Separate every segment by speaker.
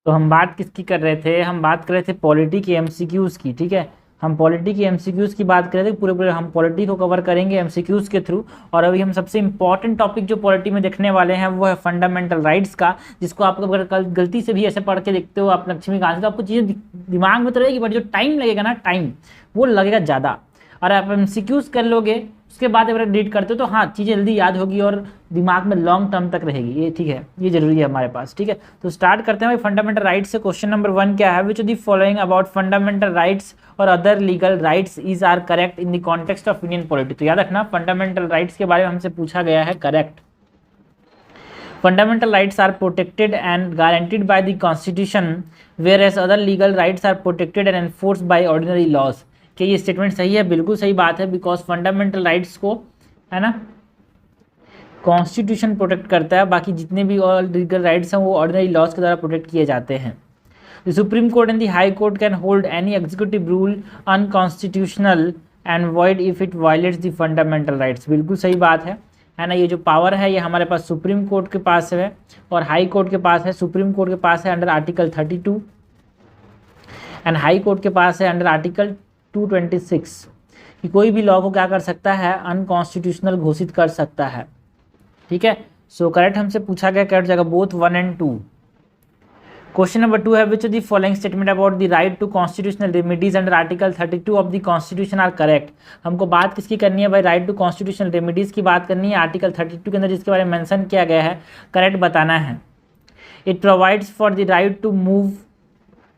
Speaker 1: तो हम बात किसकी कर रहे थे, हम बात कर रहे थे पॉलिटी के एमसीक्यूज की। ठीक है, हम पॉलिटी के एमसीक्यूज की बात कर रहे थे, पूरे पूरे हम पॉलिटी को कवर करेंगे एमसीक्यूज के थ्रू। और अभी हम सबसे इंपॉर्टेंट टॉपिक जो पॉलिटी में देखने वाले हैं वो है फंडामेंटल राइट्स का, जिसको आप अगर कल गलती से भी ऐसे पढ़ के देखते हो आप लक्ष्मीकांत, तो आपको चीज़ें दिमाग में तो रहेगी, बट जो टाइम लगेगा ना, टाइम वो लगेगा ज़्यादा। और आप एमसीक्यूज कर लोगे उसके बाद अगर रीड करते हो तो हाँ चीज़ें जल्दी याद होगी और दिमाग में लॉन्ग टर्म तक रहेगी। ये ठीक है, ये जरूरी है हमारे पास। ठीक है, तो स्टार्ट करते हैं भाई फंडामेंटल राइट्स से। क्वेश्चन नंबर 1 क्या है, which of the following about fundamental rights और other legal rights is are correct in the context of Indian polity. तो याद रखना फंडामेंटल राइट्स के बारे में हमसे पूछा गया है, correct. Fundamental rights are protected and guaranteed by the Constitution, whereas other legal rights are protected and enforced by ordinary laws। क्या ये स्टेटमेंट सही है? बिल्कुल सही बात है, बिकॉज फंडामेंटल राइट्स को, है ना, कॉन्स्टिट्यूशन प्रोटेक्ट करता है, बाकी जितने भी और लीगल राइट्स हैं वो ऑर्डिनरी लॉज के द्वारा प्रोटेक्ट किए जाते हैं। The supreme court and the high court can hold any executive rule unconstitutional and void if it violets the fundamental rights. बिल्कुल सही बात है ना। ये जो पावर है ये हमारे पास सुप्रीम कोर्ट के पास है और हाई कोर्ट के पास है। सुप्रीम कोर्ट के पास है under article 32 and high court के पास है अंडर आर्टिकल 226 कि कोई भी लॉ को क्या कर सकता है, अनकॉन्स्टिट्यूशनल घोषित कर सकता है। ठीक है, सो करेक्ट हमसे पूछा गया करेक्ट जगह बोथ 1 and 2। क्वेश्चन नंबर 2 है which of the following statement about the right to constitutional remedies under article 32 of the constitution are correct. हमको बात किसकी करनी है भाई, राइट टू कॉन्स्टिट्यूशनल रेमेडीज की बात करनी है, आर्टिकल 32 के अंदर जिसके बारे में मेंशन किया गया है, करेक्ट बताना है। It provides for the right to move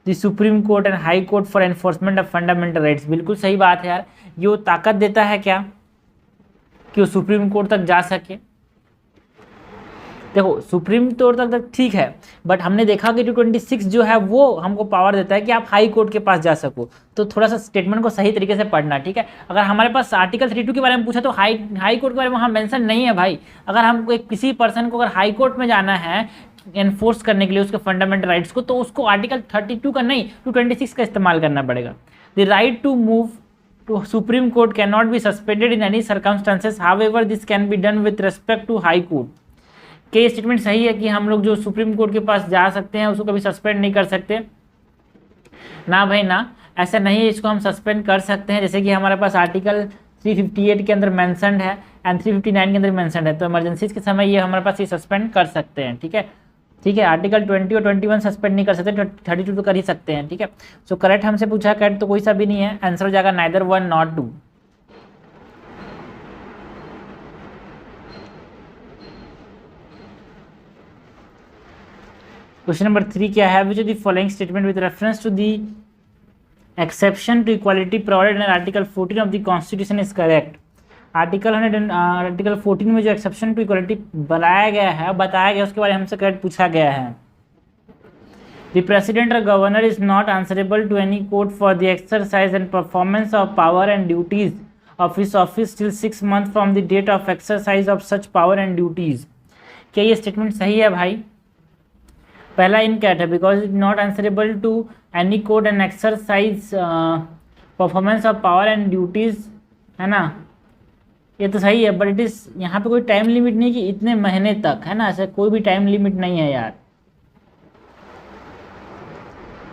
Speaker 1: the supreme court and high court for enforcement of fundamental rights. बिल्कुल सही बात है यार, ये वो ताकत देता है क्या कि वो सुप्रीम कोर्ट तक जा सके। देखो सुप्रीम कोर्ट तक ठीक है, बट हमने देखा कि 226 जो है वो हमको पावर देता है कि आप हाई कोर्ट के पास जा सको। तो थोड़ा सा स्टेटमेंट को सही तरीके से पढ़ना। ठीक है, अगर हमारे पास आर्टिकल 32 के बारे में पूछा तो हाई कोर्ट के बारे में वहाँ मेंशन नहीं है भाई। अगर हमको किसी पर्सन को अगर हाई कोर्ट में जाना है एनफोर्स करने के लिए उसके फंडामेंटल राइट्स को, तो उसको आर्टिकल 32 का नहीं 226 का इस्तेमाल करना पड़ेगा। The right to move to supreme court can not be suspended in any circumstances, however this can be done with respect to high court. के स्टेटमेंट सही है कि हम लोग जो सुप्रीम कोर्ट के पास जा सकते हैं उसको कभी सस्पेंड नहीं कर सकते ना भाई ना, ऐसा नहीं है। इसको हम सस्पेंड कर सकते हैं, जैसे कि हमारे पास आर्टिकल 358 के अंदर मेंशन्ड है एंड 359 के अंदर मेंशन्ड है। तो इमरजेंसीज के समय ये हमारे पास ये सस्पेंड कर सकते हैं। ठीक है, ठीक है, आर्टिकल 20 और 21 सस्पेंड नहीं कर सकते, 32 तो कर ही सकते हैं। ठीक है, सो करेक्ट हमसे पूछा, करेक्ट तो कोई सा भी नहीं है, आंसर हो जाएगा नाइदर 1 नॉट 2। क्वेश्चन नंबर 3 क्या है, which of the following statement with reference to the exception to equality provided in article 14 of the constitution is correct. Article 14 में जो एक्सेप्शन टू इक्वालिटी बताया गया उसके बारे में हमसे करेक्ट पूछा गया है। द प्रेसिडेंट और governor is not answerable to any court for the exercise and performance of power and duties of his office till 6 months from the date of exercise of such power and duties. क्या ये statement सही है भाई? पहला incorrect है, because it not answerable to any court and exercise performance of power and duties, है ना, ये तो सही है, बट इट इज यहाँ पे कोई टाइम लिमिट नहीं कि इतने महीने तक, है ना, ऐसा कोई भी टाइम लिमिट नहीं है यार।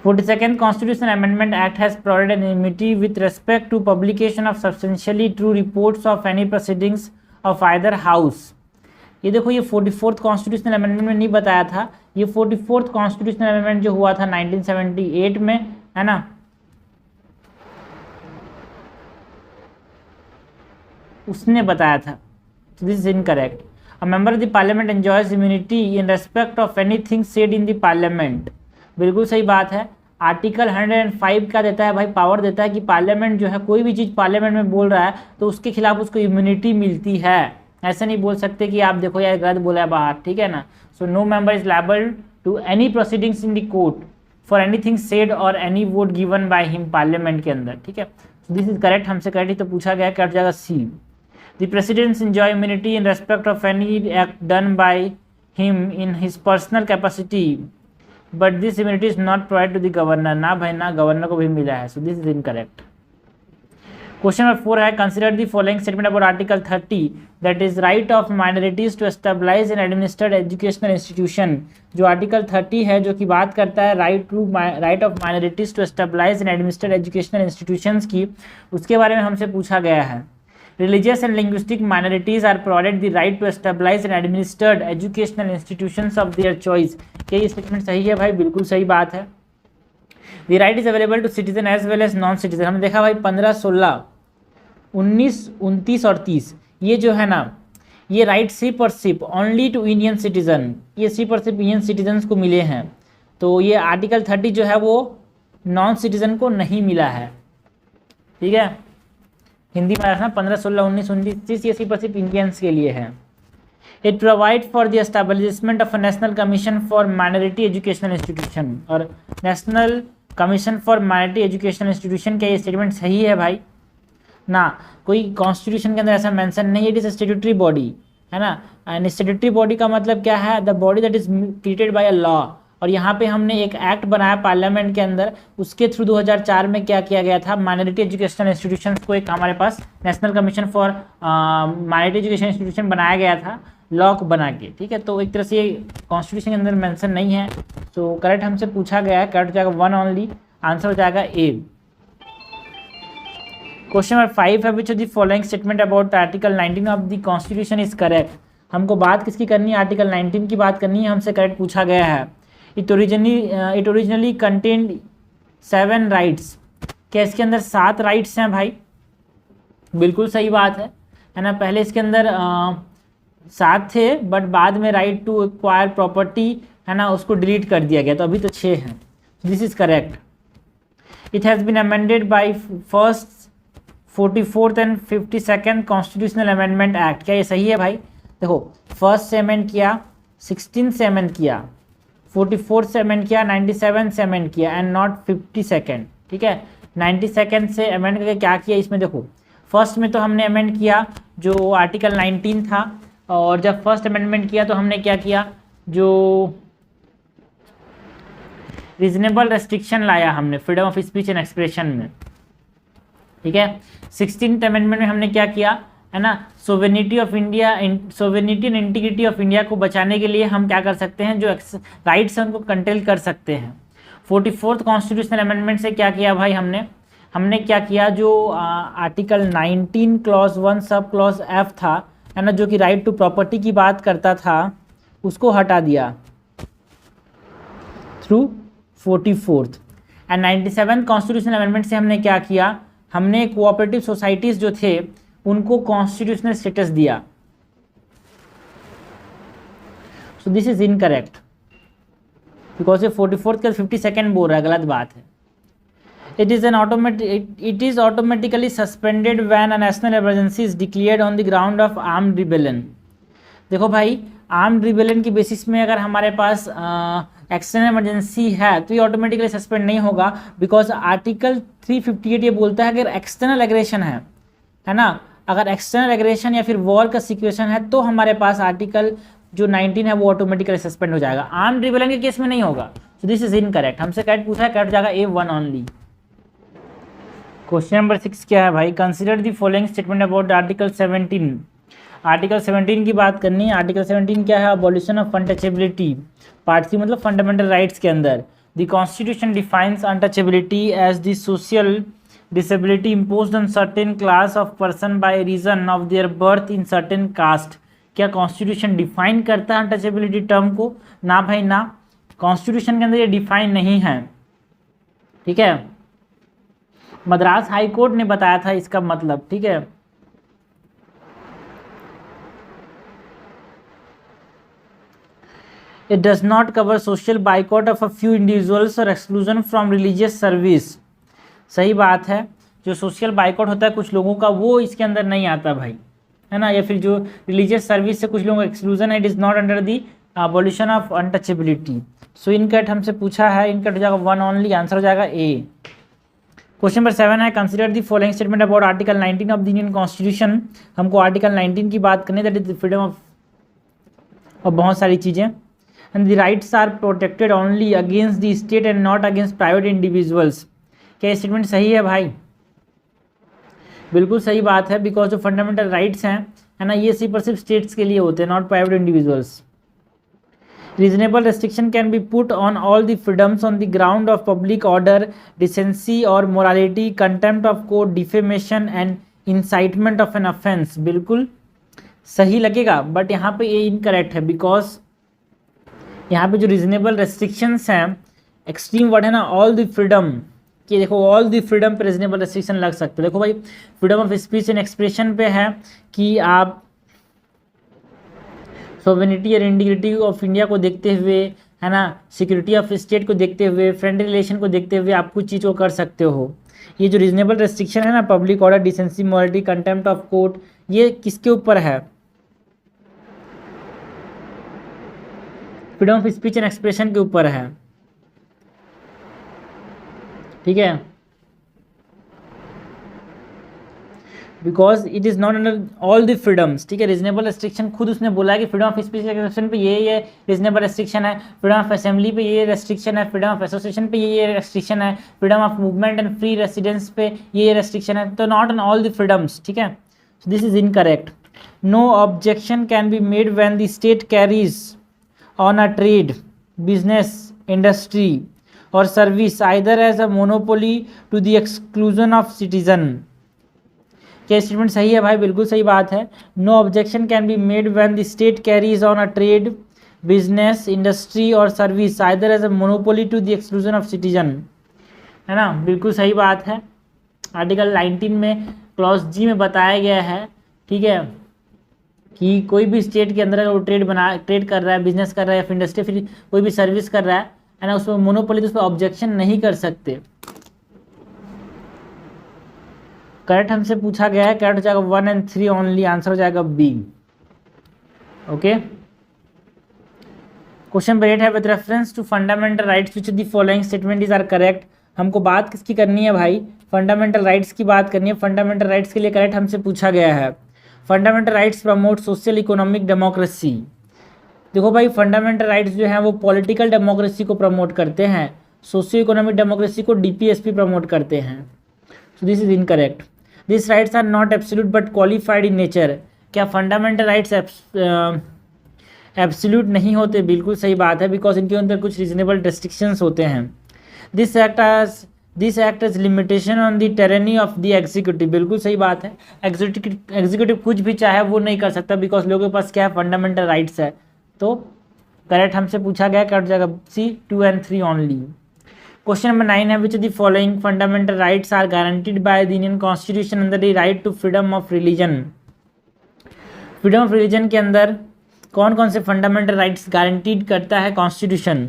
Speaker 1: 42nd constitution amendment act has provided immunity with respect to publication of substantially true reports of any proceedings of either house. ये देखो ये 44th कॉन्स्टिट्यूशनल अमेंडमेंट में नहीं बताया था, ये 44th कॉन्स्टिट्यूशनल अमेंडमेंट जो हुआ था 1978 में, है ना, उसने बताया था। This is incorrect. A member of the parliament enjoys immunity in respect of anything said in the parliament. बिल्कुल सही बात है। आर्टिकल 105 का देता है भाई, पावर देता है कि पार्लियामेंट जो है कोई भी चीज़ पार्लियामेंट में बोल रहा है तो उसके खिलाफ उसको इम्यूनिटी मिलती है। ऐसा नहीं बोल सकते कि आप देखो यार गलत बोला है बाहर, ठीक है ना। So no member is liable to any proceedings in the court for anything said और any vote given by him parliament के अंदर। ठीक है, सो दिस इज करेक्ट, हमसे करेक्ट ही तो पूछा गया, कट जाएगा C. The president's enjoy immunity in respect of any act done by him in his personal capacity, but this immunity is not provide to the governor. ना भाई ना, governor को भी मिला है, so this is incorrect. Question number 4 है consider the following statement about article 30 that is right of minorities to establish and administered educational institution. जो article 30 है जो कि बात करता है right of minorities to establish and administered educational institutions की, उसके बारे में हमसे पूछा गया है। Religious and linguistic minorities are provided the right to establish and administered educational institutions of their choice। क्या ये स्टेटमेंट सही है भाई? बिल्कुल सही बात है। The right is available to citizen as well as non citizen। हमने देखा भाई 15, 16, 19, 29 और 30 ये जो है ना, ये राइट सिर्फ और सिर्फ ओनली टू इंडियन सिटीजन, ये सिर्फ और सिर्फ इंडियन सिटीजन को मिले हैं। तो ये आर्टिकल 30 जो है वो नॉन सिटीजन को नहीं मिला है। ठीक है, हिंदी में रखना 15, 16, 19, 29 ये सिर्फ और सिर्फ इंडियंस के लिए है। It provide for the establishment of a national commission for minority educational institution. और national commission for minority educational institution का ये स्टेटमेंट सही है भाई ना? कोई कॉन्स्टिट्यूशन के अंदर ऐसा मेंशन नहीं है। इट इज स्टैट्यूटरी बॉडी, है ना। एंड स्टैट्यूटरी बॉडी का मतलब क्या है? The body that is created by a law. और यहाँ पे हमने एक एक्ट बनाया पार्लियामेंट के अंदर, उसके थ्रू 2004 में क्या किया गया था, माइनॉरिटी एजुकेशनल इंस्टीट्यूशंस को एक हमारे पास national commission for minority education institution बनाया गया था लॉ को बना के। ठीक है, तो एक तरह से ये कॉन्स्टिट्यूशन के अंदर मेंशन नहीं है। तो करेक्ट हमसे पूछा गया है, करेक्ट हो जाएगा 1 ओनली, आंसर हो जाएगा ए। क्वेश्चन नंबर 5 है which of the following statement about article 19 of the constitution is correct. हमको बात किसकी करनी है? आर्टिकल 19 की बात करनी है, हमसे करेक्ट पूछा गया है। It originally contained 7 rights. क्या इसके अंदर 7 राइट्स हैं भाई? बिल्कुल सही बात है ना। पहले इसके अंदर 7 थे, बट बाद में राइट टू एक्वायर प्रॉपर्टी है ना, उसको डिलीट कर दिया गया, तो अभी तो 6 हैं। This is correct. It has been amended by first 44th and 52nd constitutional amendment act. क्या ये सही है भाई? देखो, फर्स्ट से अमेंड किया, 16 से अमेंड किया, 44 से अमेंड किया, 97 से अमेंड किया एंड नॉट 52nd। ठीक है, 92nd से अमेंड करके क्या किया इसमें देखो, फर्स्ट में तो हमने अमेंड किया जो आर्टिकल 19 था, और जब फर्स्ट अमेंडमेंट किया तो हमने क्या किया, जो रीजनेबल रेस्ट्रिक्शन लाया हमने freedom of speech and expression में। ठीक है, 16th अमेंडमेंट में हमने क्या किया है ना, sovereignty of India, sovereignty and integrity of India को बचाने के लिए हम क्या कर सकते हैं, जो राइट्स हैं उनको कंट्रोल कर सकते हैं। 44th कॉन्स्टिट्यूशनल अमेंडमेंट से क्या किया भाई हमने क्या किया, जो article 19 clause 1 sub clause F था है ना, जो कि राइट टू प्रॉपर्टी की बात करता था, उसको हटा दिया through 44th। And 97th constitutional amendment से हमने क्या किया, हमने कोऑपरेटिव सोसाइटीज़ जो थे उनको कॉन्स्टिट्यूशनल स्टेटस दिया। सो दिस इज इनकरेक्ट बिकॉज ये 44th का 52nd बोल रहा है, गलत बात है। It is automatically suspended when a national emergency is declared on the ground of armed rebellion. देखो भाई, आर्म्ड रिबेलियन की बेसिस में अगर हमारे पास एक्सटर्नल इमरजेंसी है तो ये ऑटोमेटिकली सस्पेंड नहीं होगा, बिकॉज आर्टिकल 358 ये बोलता है अगर एक्सटर्नल एग्रेशन है ना, अगर एक्सटर्नल एग्रेशन या फिर वॉर का सिचुएशन है तो हमारे पास आर्टिकल जो 19 है वो ऑटोमेटिकली सस्पेंड हो जाएगा, आर्म्ड रिबेलियन के केस में नहीं होगा। सो दिस इज इनकरेक्ट। हमसे करेक्ट पूछा है, करेक्ट जाएगा A1 ओनली। क्वेश्चन नंबर 6 क्या है भाई, consider the following statement about article 17। Article 17 की बात करनी है। आर्टिकल 17 क्या है, अबॉलिशन ऑफ अनटचेबिलिटी। पार्ट 3 मतलब फंडामेंटल राइट्स के अंदर the constitution defines untouchability as the social disability imposed on certain class of person by reason of their birth in certain caste। क्या कॉन्स्टिट्यूशन डिफाइन करता है untouchability term को? ना भाई ना, कॉन्स्टिट्यूशन के अंदर ये डिफाइन नहीं है। ठीक है, मद्रास हाई कोर्ट ने बताया था इसका मतलब। ठीक है, it does not cover social boycott of a few individuals or exclusion from religious service। सही बात है, जो सोशल बाइकआउट होता है कुछ लोगों का वो इसके अंदर नहीं आता भाई, है ना, या फिर जो रिलीजियस सर्विस से कुछ लोगों का एक्सक्लूजन है, it is not under the abolition of untouchability. So incorrect हमसे पूछा है, इनकट हो जाएगा 1 ओनली, आंसर हो जाएगा ए। क्वेश्चन नंबर 7 है, consider the following statement about article 19 of the Indian constitution. हमको आर्टिकल 19 की बात करनी है, that is the freedom of बहुत सारी चीज़ें। And the rights are protected only against the state and not against private individuals. क्या स्टेटमेंट सही है भाई? बिल्कुल सही बात है, बिकॉज जो फंडामेंटल राइट्स हैं है ना, ये सिर्फ और सिर्फ स्टेट्स के लिए होते हैं, not private individuals. Reasonable restriction can be put on all the freedoms on the ground of public order, decency और morality, contempt of court, defamation and incitement of an offence. बिल्कुल सही लगेगा, बट यहाँ पे ये इनकरेक्ट है, because यहाँ पे जो रीजनेबल रेस्ट्रिक्शंस हैं, एक्सट्रीम वर्ड है ना, ऑल द फ्रीडम, कि देखो ऑल द फ्रीडम पे रीजनेबल रेस्ट्रिक्शन लग सकते हैं। देखो भाई, freedom of speech and expression पे है कि आप सोवेनिटी और इंटीग्रिटी ऑफ इंडिया को देखते हुए है ना, सिक्योरिटी ऑफ स्टेट को देखते हुए, फ्रेंड रिलेशन को देखते हुए आप कुछ चीज़ को कर सकते हो। ये जो रीजनेबल रेस्ट्रिक्शन है ना, public order, decency, morality, contempt of court, ये किसके ऊपर है? Freedom of speech and expression के ऊपर है, ठीक है, because it is not under all the freedoms, ठीक है। रीजनेबल रेस्ट्रिक्शन खुद उसने बोला है कि फ्रीडम ऑफ स्पीच एक्सप्रेशन पे ये रीजनेबल रेस्ट्रिक्शन है, फ्रीडम ऑफ असेंबली पे ये रेस्ट्रिक्शन है, फ्रीडम ऑफ एसोसिएशन पे ये रेस्ट्रिक्शन है, freedom of movement and free residence पे ये रेस्ट्रिक्शन है, तो not on all the freedoms, ठीक है। So this is incorrect. No objection can be made when the state carries on a trade, business, industry और service either as a monopoly to the exclusion of citizen. क्या statement सही है भाई? बिल्कुल सही बात है। No objection can be made when the state carries on a trade, business, industry और service either as a monopoly to the exclusion of citizen, है ना, बिल्कुल सही बात है। आर्टिकल 19 में क्लॉज जी में बताया गया है, ठीक है, कि कोई भी स्टेट के अंदर अगर वो ट्रेड कर रहा है, बिजनेस कर रहा है या फिर इंडस्ट्री, फिर कोई भी सर्विस कर रहा है ना, उसमें मोनोपोली, तो उस पर ऑब्जेक्शन नहीं कर सकते। करेक्ट हमसे पूछा गया है, करेक्ट हो जाएगा 1 and 3 ओनली, आंसर हो जाएगा बी। ओके, क्वेश्चन नंबर 8 है, with reference to fundamental rights which the following statement is are correct. हमको बात किसकी करनी है भाई? फंडामेंटल राइट्स की बात करनी है। फंडामेंटल राइट्स के लिए करेक्ट हमसे पूछा गया है, fundamental rights promote social economic democracy. देखो भाई, फंडामेंटल राइट्स जो हैं वो पॉलिटिकल डेमोक्रेसी को प्रमोट करते हैं, सोशियो इकोनॉमिक डेमोक्रेसी को डीपीएसपी प्रमोट करते हैं। So this is incorrect. This rights are not absolute but qualified in nature. क्या फंडामेंटल राइट्स एब्सोल्यूट नहीं होते? बिल्कुल सही बात है, बिकॉज इनके अंदर कुछ रीजनेबल रेस्ट्रिक्शंस होते हैं। This act as limitation on the tyranny of the executive. बिल्कुल सही बात है, एग्जीक्यूटिव कुछ भी चाहे वो नहीं कर सकता, बिकॉज लोगों के पास क्या है? फंडामेंटल राइट्स है। तो करेक्ट हमसे पूछा गया, करेक्ट जाएगा C, 2 and 3 only. Question number 9 है, which the following fundamental rights are guaranteed by the Indian constitution under the right to freedom of religion. Freedom of religion के अंदर कौन कौन से फंडामेंटल राइट्स गारंटीड करता है कॉन्स्टिट्यूशन?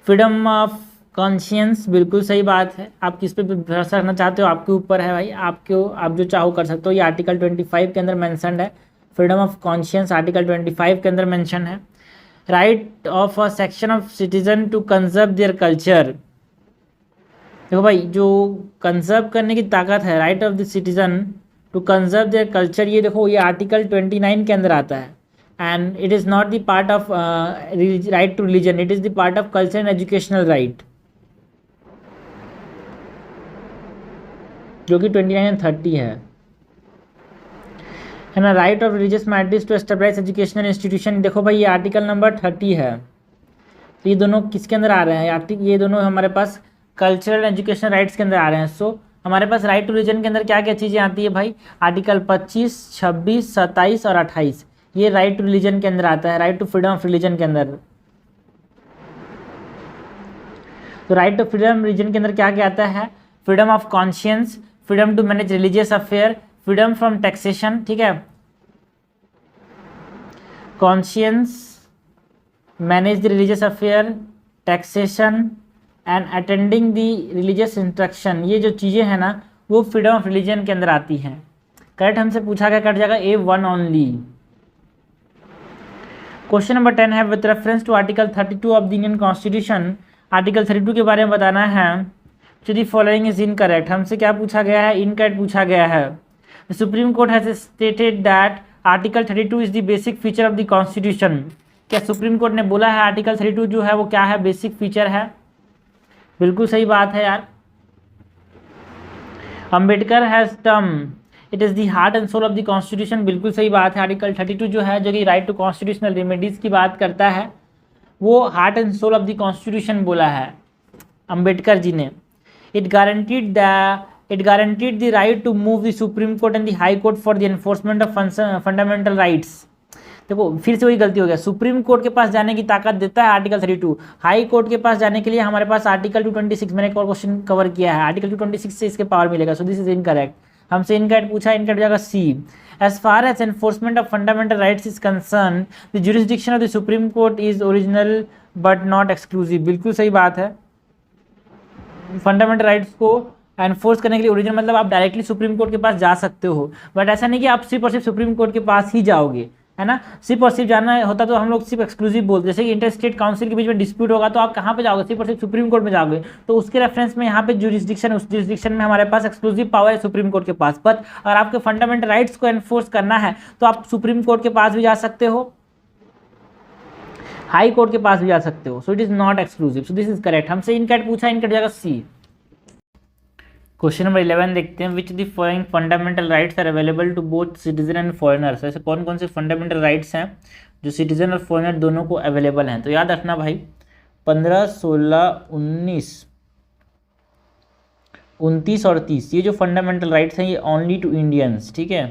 Speaker 1: फ्रीडम ऑफ कॉन्शियंस, बिल्कुल सही बात है। आप किस पे भरोसा रखना चाहते हो, आपके ऊपर है भाई, आप जो चाहो कर सकते हो। ये आर्टिकल 25 के अंदर मैंशनड है, फ्रीडम ऑफ कॉन्शियंस आर्टिकल 25 के अंदर मैंशन है। Right of a section of citizen to conserve their culture. देखो भाई, जो कंजर्व करने की ताकत है, right of the citizen to conserve their culture, ये देखो ये आर्टिकल 29 के अंदर आता है। And it is not the part of right to religion, it is the part of culture and educational right, जो कि 29 and 30 है ना। Right of religious minorities to establish educational institution, देखो भाई ये आर्टिकल नंबर 30 है। तो ये दोनों किसके अंदर आ रहे हैं? ये दोनों हमारे पास कल्चरल एजुकेशनल राइट्स के अंदर आ रहे हैं। सो हमारे पास राइट टू रिलीजन के अंदर क्या क्या चीज़ें आती है भाई? आर्टिकल 25, 26, 27 और 28, ये राइट टू रिलीजन के अंदर आता है, right to freedom of religion के अंदर। तो राइट टू फ्रीडम रिलीजन के अंदर क्या क्या आता है? Freedom of conscience, freedom to manage religious affair, freedom from taxation, ठीक है, conscience, manage the religious affair, taxation and attending the religious instruction. ये जो चीज़ें हैं ना, वो फ्रीडम ऑफ रिलीजन के अंदर आती हैं। करेक्ट हमसे पूछा गया, कट जाएगा A1 ओनली। क्वेश्चन नंबर 10 है, with reference to article 32 of the Indian constitution. Article 32 के बारे में बताना है। तो दी फॉलोइंग इज इनकरेक्ट। हमसे क्या पूछा गया है? इनकरेक्ट पूछा गया है। The supreme court has stated that article 32 is the basic feature of the constitution. क्या सुप्रीम कोर्ट ने बोला है आर्टिकल 32 जो है वो क्या है? बेसिक फीचर है। बिल्कुल सही बात है यार। Ambedkar has term it is the heart and soul of the constitution, बिल्कुल सही बात है। आर्टिकल 32 जो है, जो कि राइट टू कॉन्स्टिट्यूशनल रेमेडीज़ की बात करता है, वो heart and soul of the constitution बोला है अंबेडकर जी ने। It guaranteed the right to move the supreme court and the high court for the enforcement of fundamental rights. देखो फिर से वही गलती हो गया, सुप्रीम कोर्ट के पास जाने की ताकत देता है आर्टिकल 32, हाई कोर्ट के पास जाने के लिए हमारे पास आर्टिकल 226, मैंने एक और क्वेश्चन कवर किया है, आर्टिकल 226 से इसके पावर मिलेगा। सो दिस इज इनकरेक्ट, हमसे इनकरेक्ट पूछा, इनकरेक्ट हो जाएगा C. As far as enforcement of fundamental rights is concern, the jurisdiction of the supreme court is original but not exclusive, बिल्कुल सही बात है। फंडामेंटल राइट्स को एनफोर्स करने के लिए ओरिजिनल मतलब आप डायरेक्टली सुप्रीम कोर्ट के पास जा सकते हो, बट ऐसा नहीं कि आप सिर्फ और सिर्फ सुप्रीम कोर्ट के पास ही जाओगे, है ना। सिर्फ और सिर्फ जाना होता तो हम लोग सिर्फ एक्सक्लूसिव बोलते, जैसे कि इंटर स्टेट काउंसिल के बीच में डिस्प्यूट होगा तो आप कहाँ पे जाओगे, सिर्फ और सिर्फ सुप्रीम कोर्ट में जाओगे, तो उसके रेफरेंस में यहाँ पे जुरिसडिक्शन, उस जुरिसडिक्शन में हमारे पास एक्सक्लूसिव पावर है सुप्रीम कोर्ट के पास। बट अगर आपके फंडामेंटल राइट्स को एनफोर्स करना है तो आप सुप्रीम कोर्ट के पास भी जा सकते हो, हाई कोर्ट के पास भी जा सकते हो। So it is not exclusive, so this is correct. हमसे इनकरेक्ट पूछा, इनकरेक्ट जाएगा सी। क्वेश्चन नंबर 11 देखते हैं, which the following fundamental rights are available to both citizen and foreigners. ऐसे कौन कौन से फंडामेंटल राइट्स हैं जो सिटीजन और फॉरेनर दोनों को अवेलेबल हैं। तो याद रखना भाई, 15, 16, 19, 29 और 30 ये जो फंडामेंटल राइट्स हैं ये ओनली टू इंडियंस, ठीक है,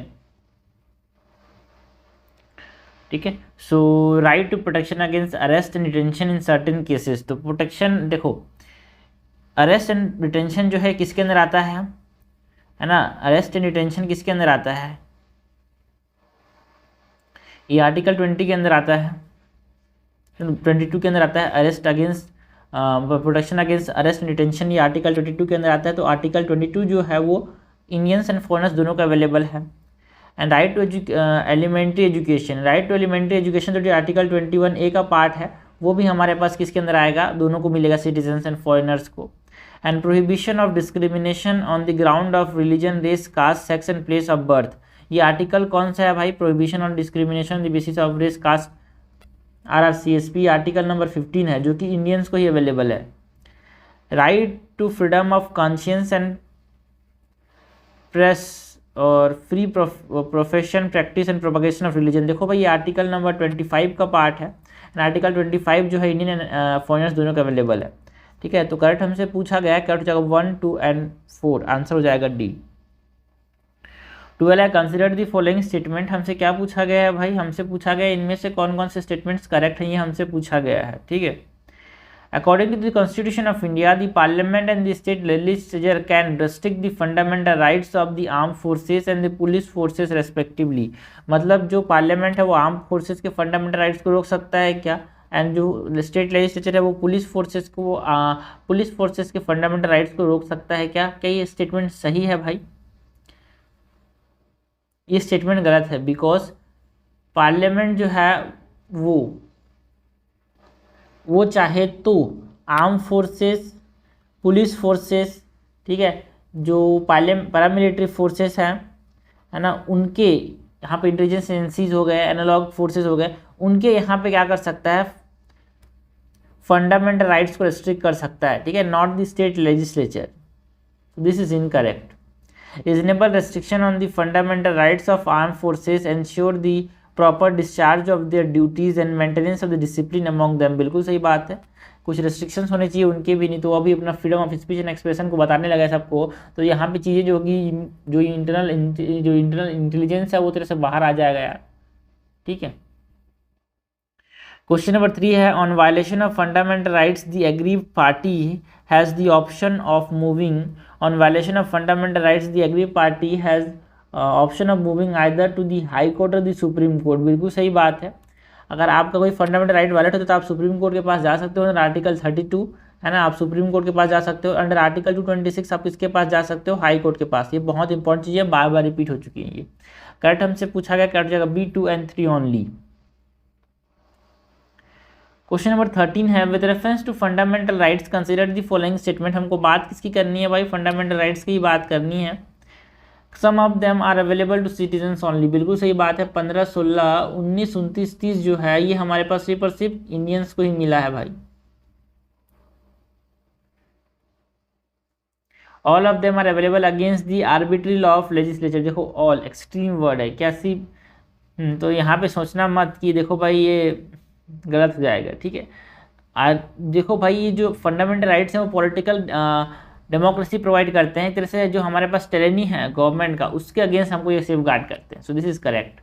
Speaker 1: ठीक है। So right to protection against arrest and detention in certain cases. तो प्रोटेक्शन, देखो अरेस्ट एंड डिटेंशन जो है किसके अंदर आता है ना, अरेस्ट एंड डिटेंशन किसके अंदर आता है, ये आर्टिकल 20 के अंदर आता है, 22 के अंदर आता है। Arrest against protection against arrest and detention ये आर्टिकल 22 के अंदर आता है। तो आर्टिकल 22 जो है वो इंडियंस एंड फॉरेनर्स दोनों का अवेलेबल है। And right to elementary education, right to elementary education जो आर्टिकल 21A का पार्ट है वो भी हमारे पास किसके अंदर आएगा, दोनों को मिलेगा, सिटीजन्स एंड फॉरेनर्स को। And prohibition of discrimination on the ground of religion, race, caste, sex and place of birth, ये आर्टिकल कौन सा है भाई, prohibition on discrimination on the basis of race, caste, RRCSP article number 15 है, जो कि Indians को ही अवेलेबल है। Right to freedom of conscience and press और free profession, practice and propagation of religion, देखो भाई ये आर्टिकल नंबर 25 का पार्ट है। एंड आर्टिकल 25 जो है इंडियन एंड फॉरेनर्स दोनों का अवेलेबल है, ठीक है। तो करेक्ट हमसे पूछा गया है, करेक्ट हो जाएगा 1, 2 एंड 4, आंसर हो जाएगा डी। 12 है, कंसिडर दी फॉलोइंग स्टेटमेंट, हमसे क्या पूछा गया है भाई, हमसे पूछा गया है इनमें से कौन कौन से स्टेटमेंट्स करेक्ट हैं, ये हमसे पूछा गया है, ठीक है। According to the constitution of India, the parliament and the state legislature can restrict the fundamental rights of the arm forces and the police forces respectively, मतलब जो पार्लियामेंट है वो आर्म फोर्सेस के फंडामेंटल राइट्स को रोक सकता है क्या, एंड जो स्टेट लेजिस्लेचर है वो पुलिस फोर्सेस को पुलिस फोर्सेस के फंडामेंटल राइट्स को रोक सकता है क्या ये स्टेटमेंट सही है भाई, ये स्टेटमेंट गलत है। बिकॉज पार्लियामेंट जो है वो चाहे तो आर्म फोर्सेस, पुलिस फोर्सेस, ठीक है, जो पैरामिलिट्री फोर्सेस हैं, है ना, उनके यहाँ पे इंटेलिजेंस एजेंसीज हो गए, एनालॉग फोर्सेस हो गए, उनके यहाँ पे क्या कर सकता है, फंडामेंटल राइट्स को रिस्ट्रिक्ट कर सकता है, ठीक है, not the state legislature. This is incorrect. Reasonable restriction on the fundamental rights of armed forces ensure the proper discharge of their duties and maintenance of the discipline among them, बिल्कुल सही बात है, कुछ restrictions होने चाहिए उनके भी, नहीं तो अभी अपना freedom of speech and expression को बताने लगा है सबको, तो यहाँ पे चीज़ें जो होगी, जो इंटरनल इंटेलिजेंस है वो तरह से बाहर आ जाएगा यार, ठीक है। क्वेश्चन नंबर 3 है, on violation of fundamental rights the aggrieved party has the option of moving, on violation of fundamental rights the aggrieved party has option of moving either to the high court or the supreme court, बिल्कुल सही बात है। अगर आपका कोई fundamental right violate होता है तो आप सुप्रीम कोर्ट के पास जा सकते हो, अंडर आर्टिकल 32 है ना, आप सुप्रीम कोर्ट के पास जा सकते हो, अंडर आर्टिकल 226 आप किसके पास जा सकते हो, हाई कोर्ट के पास। ये बहुत इंपॉर्टेंट चीज़ है, बार बार रिपीट हो चुकी है ये। करेक्ट हमसे पूछा गया, करेक्ट जाएगा B, 2 and 3 only. Question number 13 है, with reference to fundamental rights consider the following statement, हमको बात किसकी करनी है भाई, फंडामेंटल राइट्स की बात करनी है। Some of them are available to citizens only, बिल्कुल सही बात है। 15, 16, 19, 29, 30 जो है ये हमारे पास सिर्फ और सिर्फ इंडियंस को ही मिला है भाई। All of them are available against the arbitrary law of legislature. देखो ऑल एक्सट्रीम वर्ड है क्या सी, तो यहाँ पे सोचना मत कि देखो भाई ये गलत हो जाएगा, ठीक है। देखो भाई ये जो फंडामेंटल राइट्स हैं वो पॉलिटिकल डेमोक्रेसी प्रोवाइड करते हैं, एक तरह से जो हमारे पास टेरेनी है गवर्नमेंट का उसके अगेंस्ट हमको ये सेफ गार्ड करते हैं। So this is correct.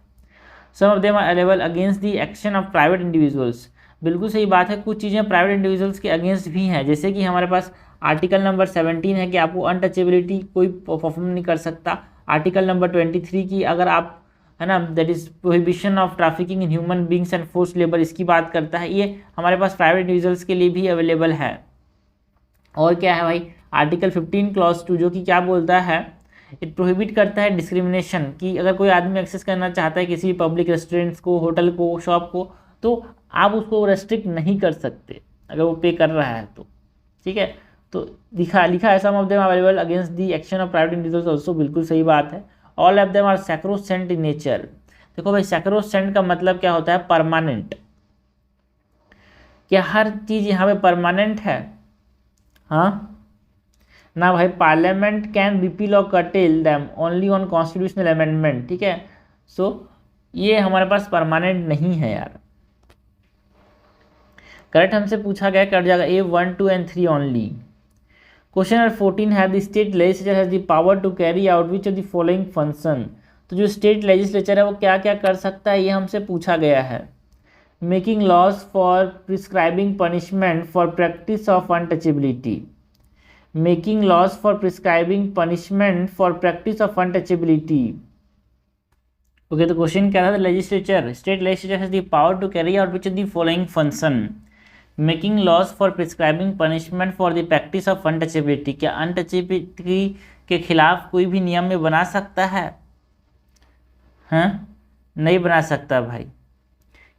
Speaker 1: Some of them are available against the action of private individuals. बिल्कुल सही बात है, कुछ चीज़ें प्राइवेट इंडिविजुअल्स के अगेंस्ट भी हैं, जैसे कि हमारे पास आर्टिकल नंबर 17 है कि आपको अनटचेबिलिटी कोई परफॉर्म नहीं कर सकता। आर्टिकल नंबर 23 की अगर आप, है ना, that is prohibition of trafficking in human beings and force labour, इसकी बात करता है। ये हमारे पास प्राइवेट इंडिविजुअल्स के लिए भी अवेलेबल है। और क्या है भाई, आर्टिकल 15 क्लॉज 2 जो कि क्या बोलता है, इट प्रोहिबिट करता है डिस्क्रिमिनेशन, कि अगर कोई आदमी एक्सेस करना चाहता है किसी भी पब्लिक रेस्टोरेंट्स को, होटल को, शॉप को, तो आप उसको रेस्ट्रिक्ट नहीं कर सकते अगर वो पे कर रहा है तो, ठीक है। तो लिखा है some of them are available against the action of private individuals also, बिल्कुल सही बात है। All of them are sacrosanct in nature. देखो भाई सैक्रोसेंट का मतलब क्या होता है, परमानेंट। क्या हर चीज़ यहाँ पे परमानेंट है? हाँ ना भाई, पार्लियामेंट कैन रिपील और कटेल them only on constitutional amendment, ठीक है। सो ये हमारे पास परमानेंट नहीं है यार। करेक्ट हमसे पूछा गया, कट जाएगा A 1 2 and 3 only. Question number 14 है the state legislature has the power to carry out which of the following function. तो जो स्टेट लेजिस्लेचर है वो क्या क्या कर सकता है, ये हमसे पूछा गया है। Making laws for prescribing punishment for practice of untouchability, making laws for prescribing punishment for practice of untouchability. Okay, तो क्वेश्चन क्या था, legislature, state legislature has the power to carry out which of the following function, making laws for prescribing punishment for the practice of untouchability. क्या untouchability के खिलाफ कोई भी नियम में बना सकता है? हाँ, नहीं बना सकता भाई,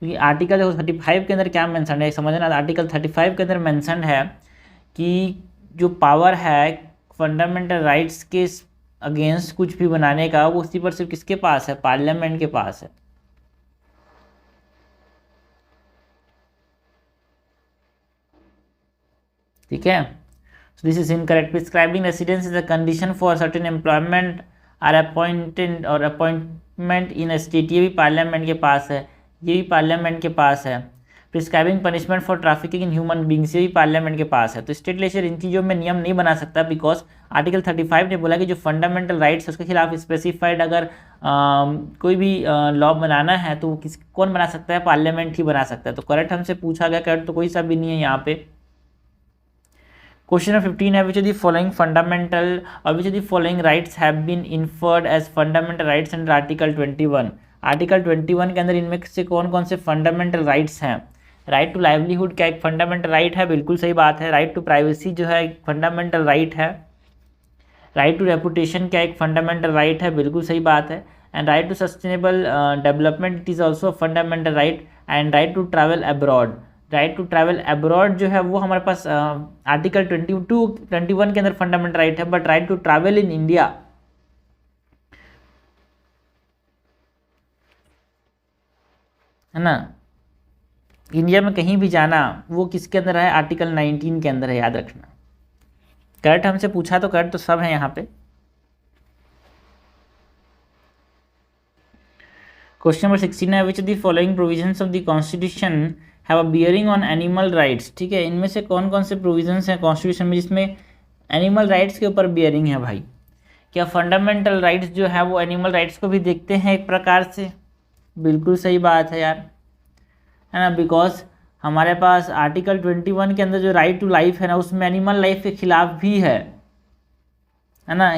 Speaker 1: क्योंकि आर्टिकल 35 के अंदर क्या मेंशन है समझना। आर्टिकल 35 के अंदर मेंशन है कि जो पावर है फंडामेंटल राइट्स के अगेंस्ट कुछ भी बनाने का, वो उसी पर सिर्फ किसके पास है, पार्लियामेंट के पास है। ठीक है, so this is incorrect. Prescribing residence is a condition for certain employment are appointed और अपॉइंटमेंट इन स्टेट, ये भी पार्लियामेंट के पास है, ये भी पार्लियामेंट के पास है। Prescribing punishment for trafficking in human beings, ये भी पार्लियामेंट के पास है। तो स्टेट लेजिस्लेचर इन चीज़ों में नियम नहीं बना सकता, बिकॉज आर्टिकल 35 ने बोला कि जो फंडामेंटल राइट्स है उसके खिलाफ स्पेसिफाइड अगर कोई भी लॉ बनाना है तो कौन बना सकता है, पार्लियामेंट ही बना सकता है। तो करेक्ट हमसे पूछा गया, करेक्ट तो कोई सा भी नहीं है यहाँ पे। क्वेश्चन नंबर 15 है which of the following fundamental और which of the following rights have been inferred as fundamental rights under article 21। Article 21 के अंदर इनमें से कौन कौन से फंडामेंटल राइट्स हैं। राइट टू लाइवलीहुड क्या एक फंडामेंटल राइट है, बिल्कुल सही बात है। राइट टू प्राइवेसी जो है एक फंडामेंटल राइट है। राइट टू रेपुटेशन क्या एक फंडामेंटल राइट है, बिल्कुल सही बात है। And right to sustainable development it is also fundamental right. And right to travel abroad, right to travel abroad जो है वो हमारे पास आर्टिकल 21 के अंदर फंडामेंटल राइट है। But right to travel in India, है ना, इंडिया में कहीं भी जाना, वो किसके अंदर है, आर्टिकल 19 के अंदर है, याद रखना। करेक्ट हमसे पूछा तो करेक्ट तो सब है यहाँ पे। क्वेश्चन नंबर 16 है which of the following provisions of the constitution have a bearing on animal rights. ठीक है, इनमें से कौन कौन से प्रोविजंस हैं कॉन्स्टिट्यूशन में जिसमें एनिमल राइट्स के ऊपर बियरिंग है भाई। क्या फंडामेंटल राइट्स जो है वो एनिमल राइट्स को भी देखते हैं एक प्रकार से, बिल्कुल सही बात है यार, है ना, बिकॉज हमारे पास आर्टिकल 21 के अंदर जो राइट टू लाइफ है ना उसमें एनिमल लाइफ के खिलाफ भी है ना।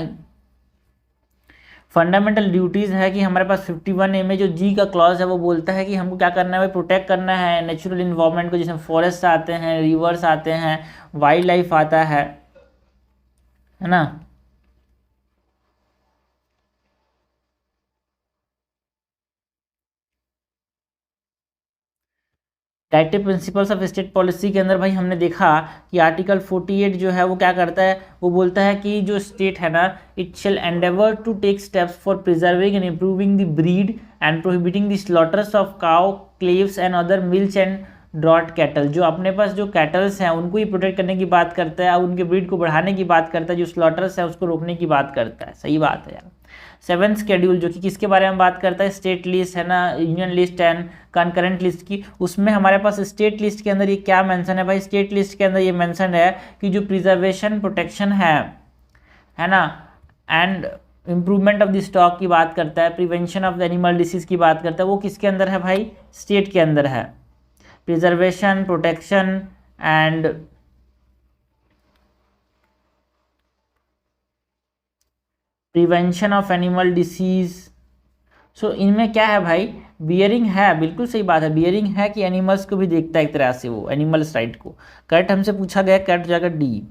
Speaker 1: फंडामेंटल ड्यूटीज़ है कि हमारे पास 51A में जो जी का क्लॉज है वो बोलता है कि हमको क्या करना है, प्रोटेक्ट करना है नेचुरल इन्वायरमेंट को, जिसमें फॉरेस्ट आते हैं, रिवर्स आते हैं, वाइल्ड लाइफ आता है ना। Directive principles of state policy के अंदर भाई हमने देखा कि आर्टिकल 48 जो है वो क्या करता है, वो बोलता है कि जो स्टेट है ना, it shall endeavour to take steps for preserving and improving the breed and prohibiting the slaughters of cow, calves and other milch and draught cattle, जो अपने पास जो कैटल्स हैं उनको ही प्रोटेक्ट करने की बात करता है, उनके ब्रीड को बढ़ाने की बात करता है, जो स्लॉटर्स है उसको रोकने की बात करता है। सही बात है यार। 7th शेड्यूल जो कि किसके बारे में बात करता है, स्टेट लिस्ट है ना, union list and concurrent list की। उसमें हमारे पास स्टेट लिस्ट के अंदर ये क्या मेंशन है भाई, स्टेट लिस्ट के अंदर ये मेंशन है कि जो प्रिजर्वेशन प्रोटेक्शन है ना, and improvement of the stock की बात करता है, prevention of the animal disease की बात करता है, वो किसके अंदर है भाई, स्टेट के अंदर है। Preservation, protection and prevention of animal disease. So इनमें क्या है भाई, बियरिंग है, बिल्कुल सही बात है, बियरिंग है कि एनिमल्स को भी देखता है एक तरह से, वो एनिमल्स राइट को। करेक्ट हमसे पूछा गया, करेक्ट जाएगा डी।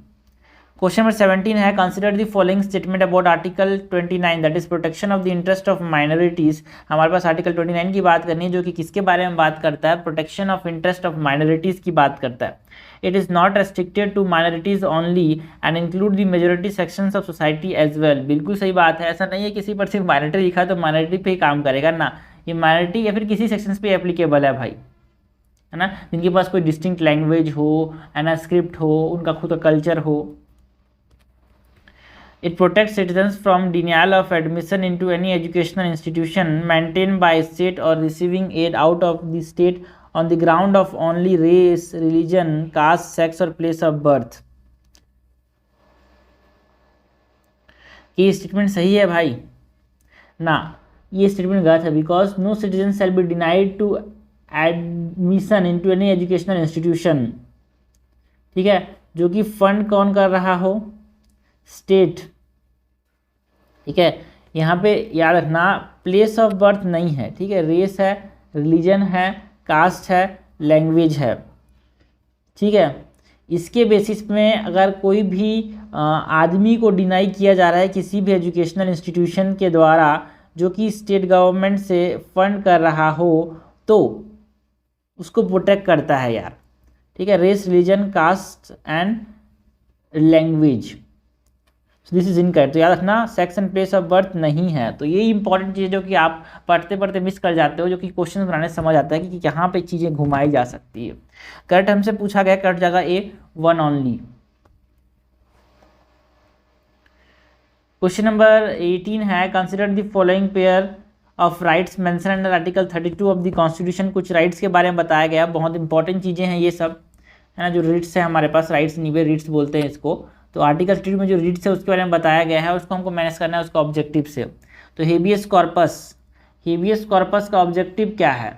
Speaker 1: क्वेश्चन नंबर 17 है, consider the following statement about article 29 that is protection of the interest of minorities. हमारे पास आर्टिकल 29 की बात करनी है, जो कि किसके बारे में बात करता है, protection of interest of minorities की बात करता है। It is not restricted to minorities only and include the majority sections of society as well. बिल्कुल सही बात है, ऐसा नहीं है किसी पर सिर्फ माइनॉरिटी लिखा तो माइनॉरिटी पे ही काम करेगा ना, ये माइनॉरिटी या फिर किसी सेक्शंस पे एप्लीकेबल है भाई, है ना, जिनके पास कोई डिस्टिंक्ट लैंग्वेज हो, है ना, स्क्रिप्ट हो, उनका खुद का कल्चर हो। It protects citizens from denial of admission into any educational institution maintained by state or receiving aid out of the state on the ground of only race, religion, caste, sex or place of birth। ये statement सही है भाई ना, ये statement गलत है। Because no citizen shall be denied to admission into any educational institution, ठीक है, जो कि फंड कौन कर रहा हो, स्टेट, ठीक है। यहाँ पे याद रखना प्लेस ऑफ बर्थ नहीं है, ठीक है, रेस है, रिलीजन है, कास्ट है, लैंग्वेज है, ठीक है। इसके बेसिस में अगर कोई भी आदमी को डिनाई किया जा रहा है किसी भी एजुकेशनल इंस्टीट्यूशन के द्वारा जो कि स्टेट गवर्नमेंट से फंड कर रहा हो, तो उसको प्रोटेक्ट करता है यार, ठीक है, race, religion, caste and language. This is incorrect. तो याद रखना sex and place of birth नहीं है। तो ये इंपॉर्टेंट चीज़ जो कि आप पढ़ते पढ़ते मिस कर जाते हो, जो कि क्वेश्चन बनाने से समझ आता है कि यहाँ पे चीज़ें घुमाई जा सकती है। करेक्ट हमसे पूछा गया, करेक्ट जगह ए, वन ऑनली। क्वेश्चन नंबर 18 है, consider the following pair of rights mention under article 32 of the constitution. कुछ राइट्स के बारे में बताया गया, बहुत इंपॉर्टेंट चीज़ें हैं ये सब, है ना, जो रिट्स है हमारे पास, राइट्स निवे रिट्स बोलते हैं इसको। तो आर्टिकल 32 में जो रिट्स है उसके बारे में बताया गया है, उसको हमको मैनेज करना है उसका ऑब्जेक्टिव से। तो हेबियस कॉर्पस, हेबियस कॉर्पस का ऑब्जेक्टिव क्या है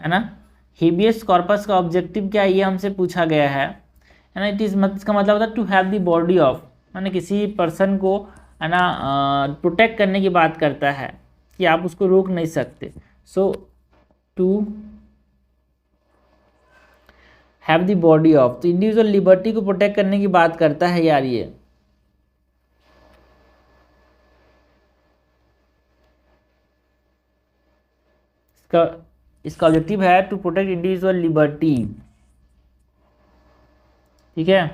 Speaker 1: ना, हेबियस कॉर्पस का ऑब्जेक्टिव क्या है ये हमसे पूछा गया है ना। इट इज़ इसका मतलब होता है to have the body of, मैंने किसी पर्सन को, है ना, प्रोटेक्ट करने की बात करता है कि आप उसको रोक नहीं सकते। So to have the body of, तो इंडिविजुअल लिबर्टी को प्रोटेक्ट करने की बात करता है यार ये। इसका ऑब्जेक्टिव है टू प्रोटेक्ट इंडिविजुअल लिबर्टी, ठीक है।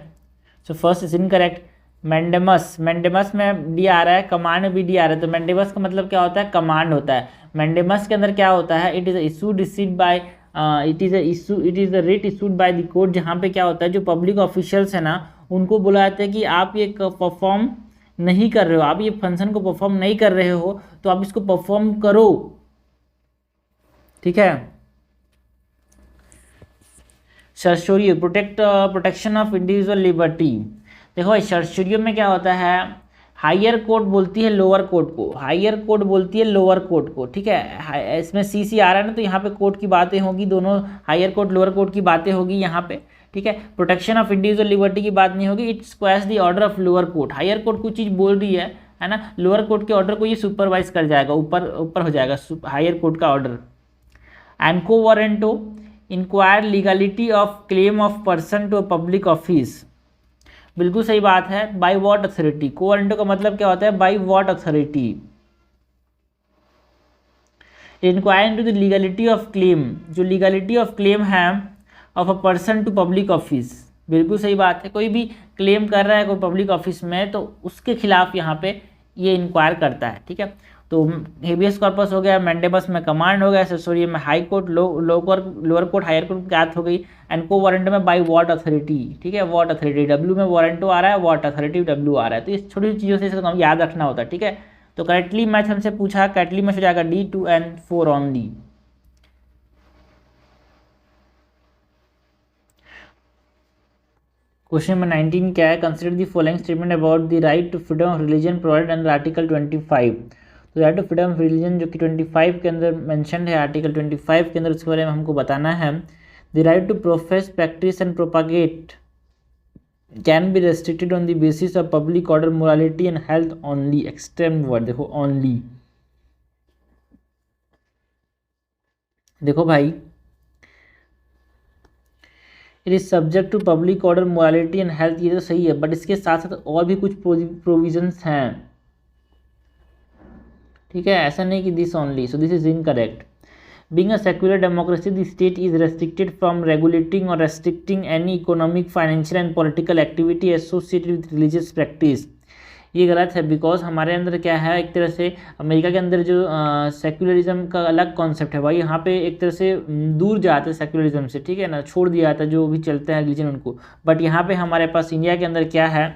Speaker 1: So first is incorrect. Mandamus, mandamus में डी आ रहा है, कमांड में भी डी आ रहा है। तो मैंडेमस का मतलब क्या होता है, कमांड होता है। मैंडेमस के अंदर क्या होता है, it is issued received by, it is the rate issued by the court, जहाँ पे क्या होता है जो पब्लिक ऑफिशियल्स है ना उनको बुलाया जाता है कि आप ये परफॉर्म नहीं कर रहे हो, आप ये फंक्शन को परफॉर्म नहीं कर रहे हो, तो आप इसको परफॉर्म करो, ठीक है। सर्शोरियो, प्रोटेक्शन ऑफ इंडिविजुअल लिबर्टी। देखो सर्शोरियो में क्या होता है, हायर कोर्ट बोलती है लोअर कोर्ट को, हायर कोर्ट बोलती है लोअर कोर्ट को, ठीक है। इसमें सी आ रहा है ना, तो यहाँ पे कोर्ट की बातें होगी, दोनों हायर कोर्ट लोअर कोर्ट की बातें होगी यहाँ पे, ठीक है। प्रोटेक्शन ऑफ इंडिविजुअल लिबर्टी की बात नहीं होगी। It squares the order of lower court, higher court कुछ चीज़ बोल रही है ना, लोअर कोर्ट के ऑर्डर को ये सुपरवाइज कर जाएगा, ऊपर हो जाएगा हायर कोर्ट का order. And quo warranto, inquire legality of claim of person to a public office. बिल्कुल सही बात है, by what authority, quo warranto का मतलब क्या होता है, by what authority. Inquire into the legality of claim, जो लीगलिटी ऑफ क्लेम है of a person to public office. बिल्कुल सही बात है, कोई भी क्लेम कर रहा है कोई पब्लिक ऑफिस में तो उसके खिलाफ यहाँ पे ये इंक्वायर करता है, ठीक है। तो हेबियस कॉर्पस हो गया, मैंडेबस में कमांड हो गया, सेसोरियम में high court, lower court higher court ज्ञात हो गई, एंड को वारंट में बाय व्हाट अथॉरिटी, ठीक है, व्हाट अथॉरिटी, डब्ल्यू में वारंटो आ रहा है, व्हाट अथॉरिटी डब्ल्यू आ रहा है। तो इस छोटी चीज़ों से इसको याद रखना होता है, ठीक है। तो करेक्टली मैच हमसे पूछा, करेक्टली मैच हो जाएगा D 2 and 4 only. Question number 19 क्या है, consider the following statement about the right to freedom of religion provided under article 25। तो right to freedom of religion जो कि 25 के अंदर मेंशन्ड है, आर्टिकल 25 के अंदर, उसके बारे में हमको बताना है। The right to profess, practice and propagate can be restricted on the basis of public order, morality and health only. Extreme word देखो, ओनली। देखो भाई, it is subject to public order, morality and health, ये तो सही है, but इसके साथ साथ और भी कुछ प्रोविजंस हैं, ठीक है, ऐसा नहीं कि this only, so this is incorrect. Being a secular democracy, the state is restricted from regulating or restricting any economic, financial and political activity associated with religious practice। ये गलत है, बिकॉज हमारे अंदर क्या है, एक तरह से अमेरिका के अंदर जो सेक्युलरिज्म का अलग कॉन्सेप्ट है भाई, यहाँ पे एक तरह से दूर जाते हैं सेक्युलरिज्म से, ठीक है ना, छोड़ दिया जाता है जो भी चलते हैं रिलीजन उनको। बट यहाँ पे हमारे पास इंडिया के अंदर क्या है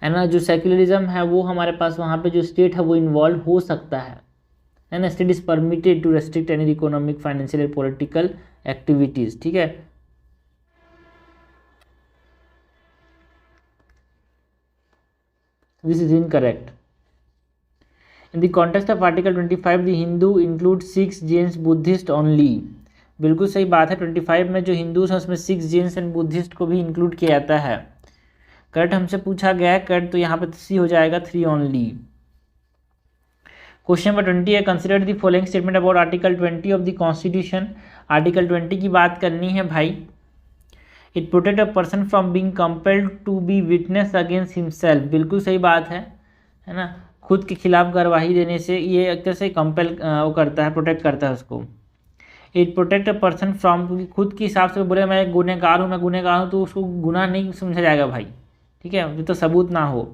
Speaker 1: ना, जो सेक्युलरिज्म है वो हमारे पास वहाँ पे जो स्टेट है वो इन्वॉल्व हो सकता है ना, state is permitted to restrict any economic, financial and political activities, ठीक है। This is incorrect. In the context of article 25 the Hindu include Sikhs, Jains, Buddhist only. बिल्कुल सही बात है, 25 में जो हिंदूज हैं उसमें सिक्स, जैन्स एंड बुद्धिस्ट को भी इंक्लूड किया जाता है। करेक्ट हमसे पूछा गया है, करेक्ट, तो यहाँ पे सी हो जाएगा 3 ओनली। क्वेश्चन नंबर 20 है, consider the following statement about article 20 of the constitution. Article 20 की बात करनी है भाई। It protect a person from being compelled to be witness against himself. बिल्कुल सही बात है ना, खुद के खिलाफ गवाही देने से ये एक तरह से कंपेल वो करता है, प्रोटेक्ट करता है उसको। It protect a person from, क्योंकि खुद के हिसाब से बोले मैं गुनहगार हूँ, तो उसको गुनाह नहीं समझा जाएगा भाई, ठीक है, जो तो सबूत ना हो।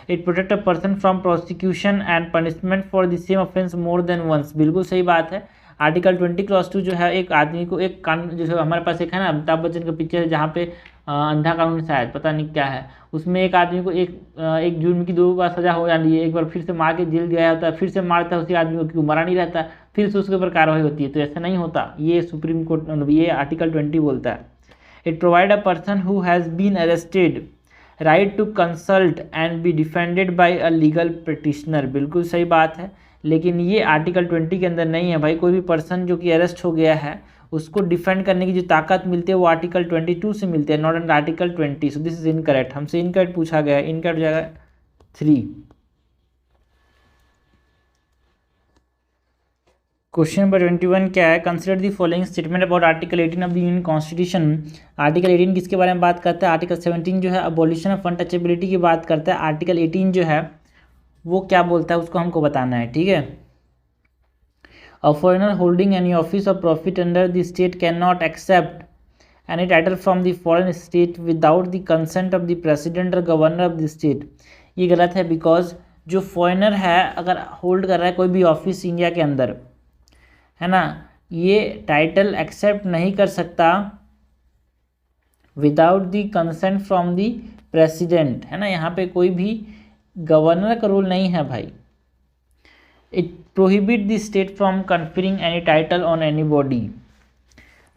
Speaker 1: It protect a person from prosecution and punishment for the same offence more than once. बिल्कुल सही बात है। आर्टिकल 20 जो है, एक आदमी को एक कानून, जैसे हमारे पास एक है ना अमिताभ बच्चन का पिक्चर है जहाँ पे अंधा कानून शायद पता नहीं क्या है, उसमें एक आदमी को एक जुर्म की 2 बार सजा हो जाती है, एक बार फिर से मार के जेल गया होता है, फिर से मारता है उसी आदमी को, क्योंकि मरा नहीं रहता, फिर से उसके ऊपर कार्रवाई होती है। तो ऐसा नहीं होता, ये सुप्रीम कोर्ट, ये आर्टिकल 20 बोलता है। It provide a person who has been arrested right to consult and be defended by a legal practitioner. बिल्कुल सही बात है, लेकिन ये आर्टिकल 20 के अंदर नहीं है भाई। कोई भी पर्सन जो कि अरेस्ट हो गया है उसको डिफेंड करने की जो ताकत मिलती है वो आर्टिकल 22 से मिलती है, not and article 20। So this is incorrect, हमसे इनकरेक्ट पूछा गया है, इनकरेक्ट हो जाएगा 3। क्वेश्चन नंबर 21 क्या है, consider the following statement about article 18 of the union constitution. Article 18 किसके बारे में बात करता है, आर्टिकल 17 जो है अबॉलिशन ऑफ अनटचेबिलिटी की बात करता है। आर्टिकल 18 जो है वो क्या बोलता है उसको हमको बताना है, ठीक है। A foreigner holding any office of profit under the state can not accept any title from the foreign state without the consent of the president और गवर्नर ऑफ द स्टेट। ये गलत है, बिकॉज जो फॉरेनर है अगर hold कर रहा है कोई भी ऑफिस इंडिया के अंदर, है ना, ये टाइटल एक्सेप्ट नहीं कर सकता without the consent from the president, है ना, यहाँ पे कोई भी गवर्नर का रूल नहीं है भाई। It prohibit the state from conferring any title on any body.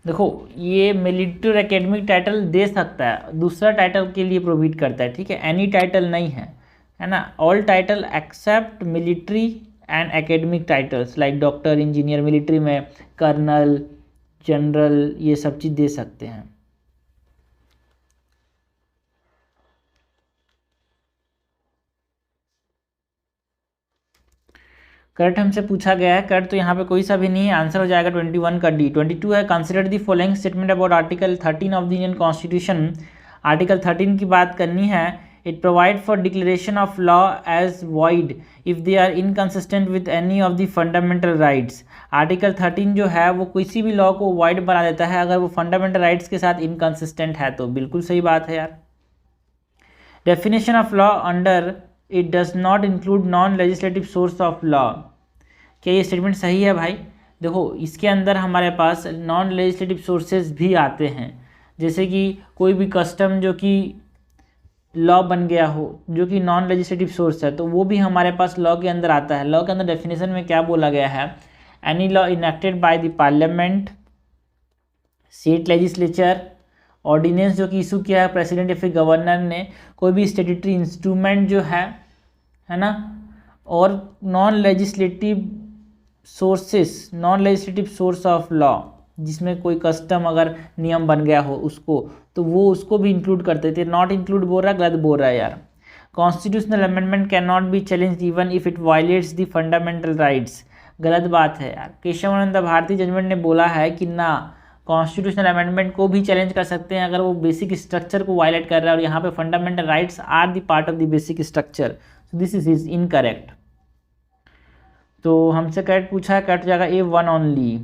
Speaker 1: देखो, ये मिलिट्री और एकेडमिक टाइटल दे सकता है, दूसरा टाइटल के लिए प्रोहिबिट करता है, ठीक है, एनी टाइटल नहीं है ना। All title except military and academic titles like doctor, engineer, military में कर्नल, जनरल, ये सब चीज़ दे सकते हैं। करेक्ट हमसे पूछा गया है, करेक्ट तो यहाँ पे कोई सा भी नहीं है, आंसर हो जाएगा 21 का डी। 22 है, consider the following statement about article 13 of the Indian constitution. Article 13 की बात करनी है। It provide for declaration of law as void if they are inconsistent with any of the fundamental rights. Article 13 जो है वो किसी भी लॉ को वॉइड बना देता है अगर वो फंडामेंटल राइट्स के साथ इनकन्सिस्टेंट है तो। बिल्कुल सही बात है यार। Definition of law under it does not include non legislative source of law. क्या ये स्टेटमेंट सही है भाई? देखो इसके अंदर हमारे पास नॉन लेजिस्लेटिव सोर्सेज भी आते हैं, जैसे कि कोई भी कस्टम जो कि लॉ बन गया हो, जो कि नॉन लेजिस्लेटिव सोर्स है, तो वो भी हमारे पास लॉ के अंदर आता है। लॉ के अंदर डेफिनेशन में क्या बोला गया है? Any law enacted by the parliament, state legislature, ordinance जो कि इशू किया है प्रेसिडेंट या फिर गवर्नर ने, कोई भी स्टेटरी इंस्ट्रूमेंट जो है ना, और non legislative sources, non legislative source of law, जिसमें कोई कस्टम अगर नियम बन गया हो उसको, तो वो उसको भी इंक्लूड करते थे। नॉट इंक्लूड बोल रहा है, गलत बोल रहा है यार। Constitutional amendment can not B challenge even if it violets the fundamental rights, गलत बात है यार। केशवानंद भारती जजमेंट ने बोला है कि ना, कॉन्स्टिट्यूशनल अमेंडमेंट को भी चैलेंज कर सकते हैं अगर वो बेसिक स्ट्रक्चर को वायलेट कर रहा है, और यहाँ पे fundamental rights are the part of the basic structure, so this is incorrect. तो हमसे करेक्ट पूछा है, करेक्ट जाएगा A1 ओनली।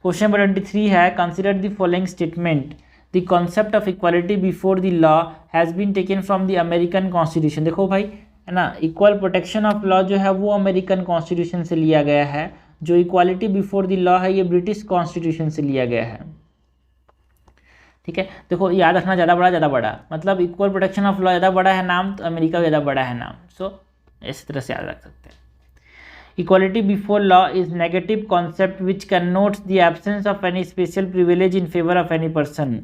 Speaker 1: क्वेश्चन नंबर 23 है, consider the following statement, the concept of equality before the law has been taken from the American constitution. देखो भाई है ना, इक्वल प्रोटेक्शन ऑफ लॉ जो है वो अमेरिकन कॉन्स्टिट्यूशन से लिया गया है, जो इक्वालिटी बिफोर द लॉ है ये ब्रिटिश कॉन्स्टिट्यूशन से लिया गया है। ठीक है, देखो याद रखना, ज़्यादा बड़ा मतलब इक्वल प्रोटेक्शन ऑफ लॉ ज़्यादा बड़ा है नाम, तो अमेरिका ज़्यादा बड़ा है नाम। सो इस तरह से याद रख सकते हैं। Equality before law is negative concept which connotes the absence of any special privilege in favor of any person.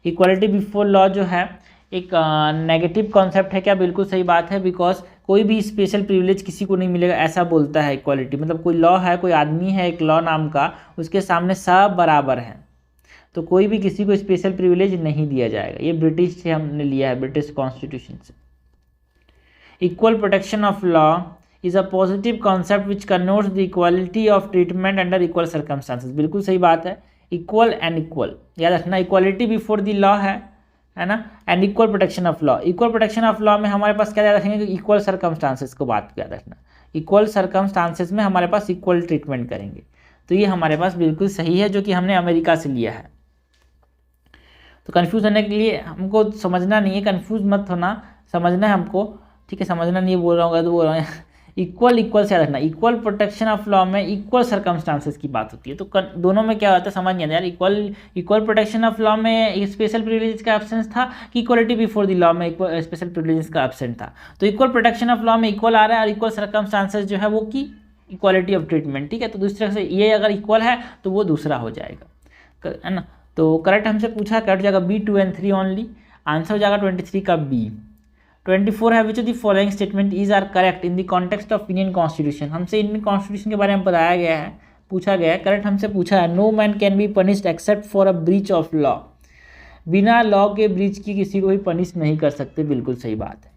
Speaker 1: Equality before law जो है एक नेगेटिव कॉन्सेप्ट है। क्या? बिल्कुल सही बात है, बिकॉज कोई भी स्पेशल प्रिविलेज किसी को नहीं मिलेगा, ऐसा बोलता है इक्वालिटी। मतलब कोई लॉ है, कोई आदमी है एक लॉ नाम का, उसके सामने सब बराबर हैं, तो कोई भी किसी को स्पेशल प्रिविलेज नहीं दिया जाएगा। ये ब्रिटिश से हमने लिया है, ब्रिटिश कॉन्स्टिट्यूशन से। Equal protection of law is a positive concept which connotes the equality of treatment under equal circumstances। बिल्कुल सही बात है, इक्वल एंड इक्वल याद रखना। इक्वालिटी बिफोर द लॉ है ना, and equal protection of law. Equal protection of law में हमारे पास क्या याद रखेंगे कि इक्वल सर्कमस्टांसेस को बात याद रखना, इक्वल सर्कमस्टांसेस में हमारे पास इक्वल ट्रीटमेंट करेंगे। तो ये हमारे पास बिल्कुल सही है, जो कि हमने अमेरिका से लिया है। तो कन्फ्यूज होने के लिए हमको समझना नहीं है, कन्फ्यूज मत होना, समझना है हमको। ठीक है, समझना नहीं बोल रहा हूँ तो बोल रहा हूँ। इक्वल से याद रखना, इक्वल प्रोटेक्शन ऑफ लॉ में इक्वल सर्कमस्टांसेस की बात होती है। तो दोनों में क्या होता है समझ नहीं आता यार। इक्वल प्रोटेक्शन ऑफ लॉ में स्पेशल प्रिविलेज का एब्सेंस था कि इक्वलिटी बिफोर द लॉ में स्पेशल प्रिविलेज का एब्सेंट था। तो इक्वल प्रोटेक्शन ऑफ लॉ में इक्वल आ रहा है, और इक्वल सर्कमस्टांसेस जो है वो की इक्वालिटी ऑफ ट्रीटमेंट। ठीक है, तो दूसरी तरह से ये अगर इक्वल है तो वो दूसरा हो जाएगा, है ना। तो करेक्ट हमसे पूछा, करेक्ट जाएगा B2 and 3 ओनली। आंसर हो जाएगा 23 का B। 24 है, which of the following statement is are correct in the context of Indian constitution. हमसे इंडियन कॉन्स्टिट्यूशन के बारे में बताया गया है, पूछा गया है। करेक्ट हमसे पूछा है, no man can be punished except for a breach of law. बिना लॉ के ब्रीच की किसी को भी पनिश नहीं कर सकते, बिल्कुल सही बात है।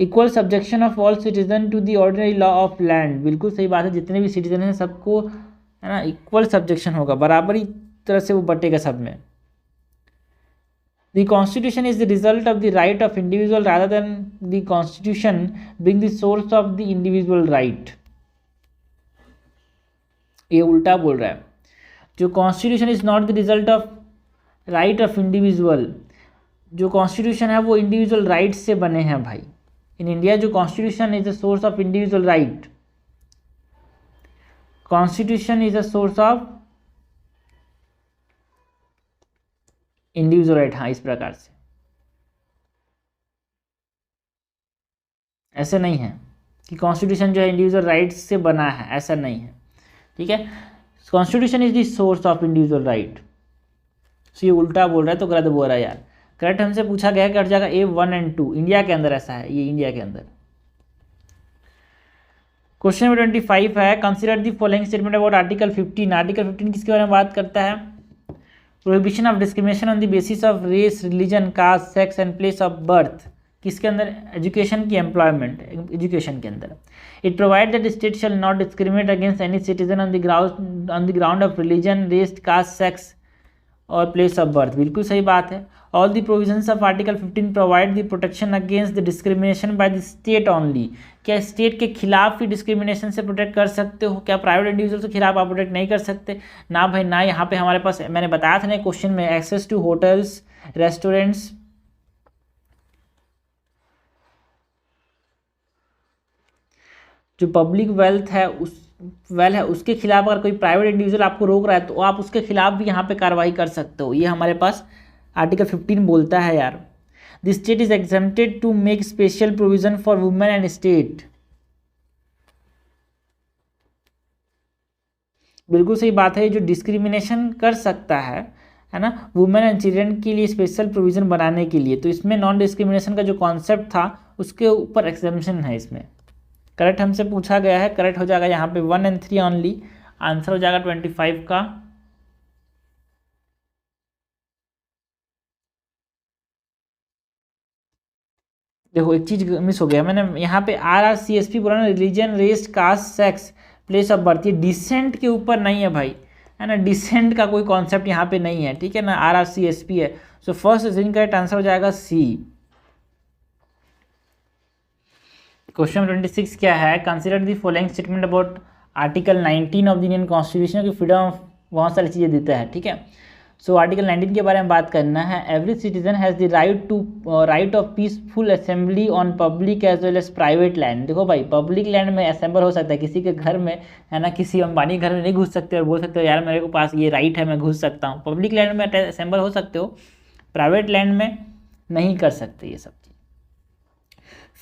Speaker 1: Equal subjection of all citizen to the ordinary law of land, बिल्कुल सही बात है। जितने भी सिटीजन हैं सबको, है ना, इक्वल सब्जेक्शन होगा, बराबरी तरह से वो बटेगा सब में। The Constitution is the result of the right of individual rather than the Constitution being the source of the individual right। ये उल्टा बोल रहा है, जो Constitution is not the result of right of individual, जो Constitution है वो individual rights से बने हैं भाई। In India जो Constitution is the source of individual right, Constitution is a source of individual right. हाँ, इस प्रकार से, ऐसे नहीं है कि कॉन्स्टिट्यूशन जो है इंडिविजुअल राइट्स से बना है, ऐसा नहीं है। ठीक है, constitution is the source of individual right. So ये उल्टा बोल रहा है, तो गलत बोल रहा है यार। करेक्ट हमसे पूछा गया, कट जाएगा A1 and 2। इंडिया के अंदर ऐसा है, ये इंडिया के अंदर। क्वेश्चन नंबर 25 है, consider the following statement about article 15। Article 15 किसके बारे में बात करता है? Prohibition of discrimination on the basis of race, religion, caste, sex and place of birth. किसके अंदर? एजुकेशन की, एम्प्लॉयमेंट, एजुकेशन के अंदर। It provide that state shall not discriminate against any citizen on the ground of religion, race, caste, sex और place of birth. बिल्कुल सही बात है। All the provisions of article 15 provide the protection against the discrimination by the state only. क्या state के खिलाफ ही discrimination से protect कर सकते हो? क्या प्राइवेट इंडिविजुअल के खिलाफ आप प्रोटेक्ट नहीं कर सकते? ना भाई ना। यहाँ पे हमारे पास मैंने बताया था ना क्वेश्चन में, एक्सेस टू होटल्स, रेस्टोरेंट्स, जो पब्लिक वेल्थ है उसके खिलाफ अगर कोई प्राइवेट इंडिविजुअल आपको रोक रहा है तो आप उसके खिलाफ भी यहाँ पे कार्रवाई कर सकते हो। ये हमारे पास आर्टिकल 15 बोलता है यार। The state is exempted to make special provision for women and state. बिल्कुल सही बात है, जो डिस्क्रिमिनेशन कर सकता है ना, वुमेन एंड चिल्ड्रन के लिए स्पेशल प्रोविजन बनाने के लिए। तो इसमें नॉन डिस्क्रिमिनेशन का जो कॉन्सेप्ट था उसके ऊपर एक्सेम्पशन है इसमें। करेक्ट हमसे पूछा गया है, करेक्ट हो जाएगा यहाँ पे 1 और 3 ओनली। आंसर हो जाएगा 25 का। देखो एक चीज मिस हो गया, मैंने यहाँ पे RRCSP बोला ना, religion race caste sex place of birth, ये डिसेंट के ऊपर नहीं है भाई, है ना। डिसेंट का कोई कॉन्सेप्ट यहाँ पे नहीं है, ठीक है ना। RRCSP है। सो फर्स्ट इनकरेक्ट आंसर हो जाएगा सी। क्वेश्चन 26 क्या है, consider the following statement about article 19 of the Indian constitution की फ्रीडम ऑफ बहुत सारी चीज़ें देता है, ठीक है। सो आर्टिकल 19 के बारे में बात करना है। Every citizen has the right of peaceful assembly on public as well as private land. देखो भाई, पब्लिक लैंड में असेंबल हो सकता है, किसी के घर में, है ना, किसी अंबानी घर में नहीं घुस सकते और बोल सकते हो यार मेरे को पास ये राइट है मैं घुस सकता हूँ। पब्लिक लैंड में असेंबल हो सकते हो, प्राइवेट लैंड में नहीं कर सकते ये सब चीज़।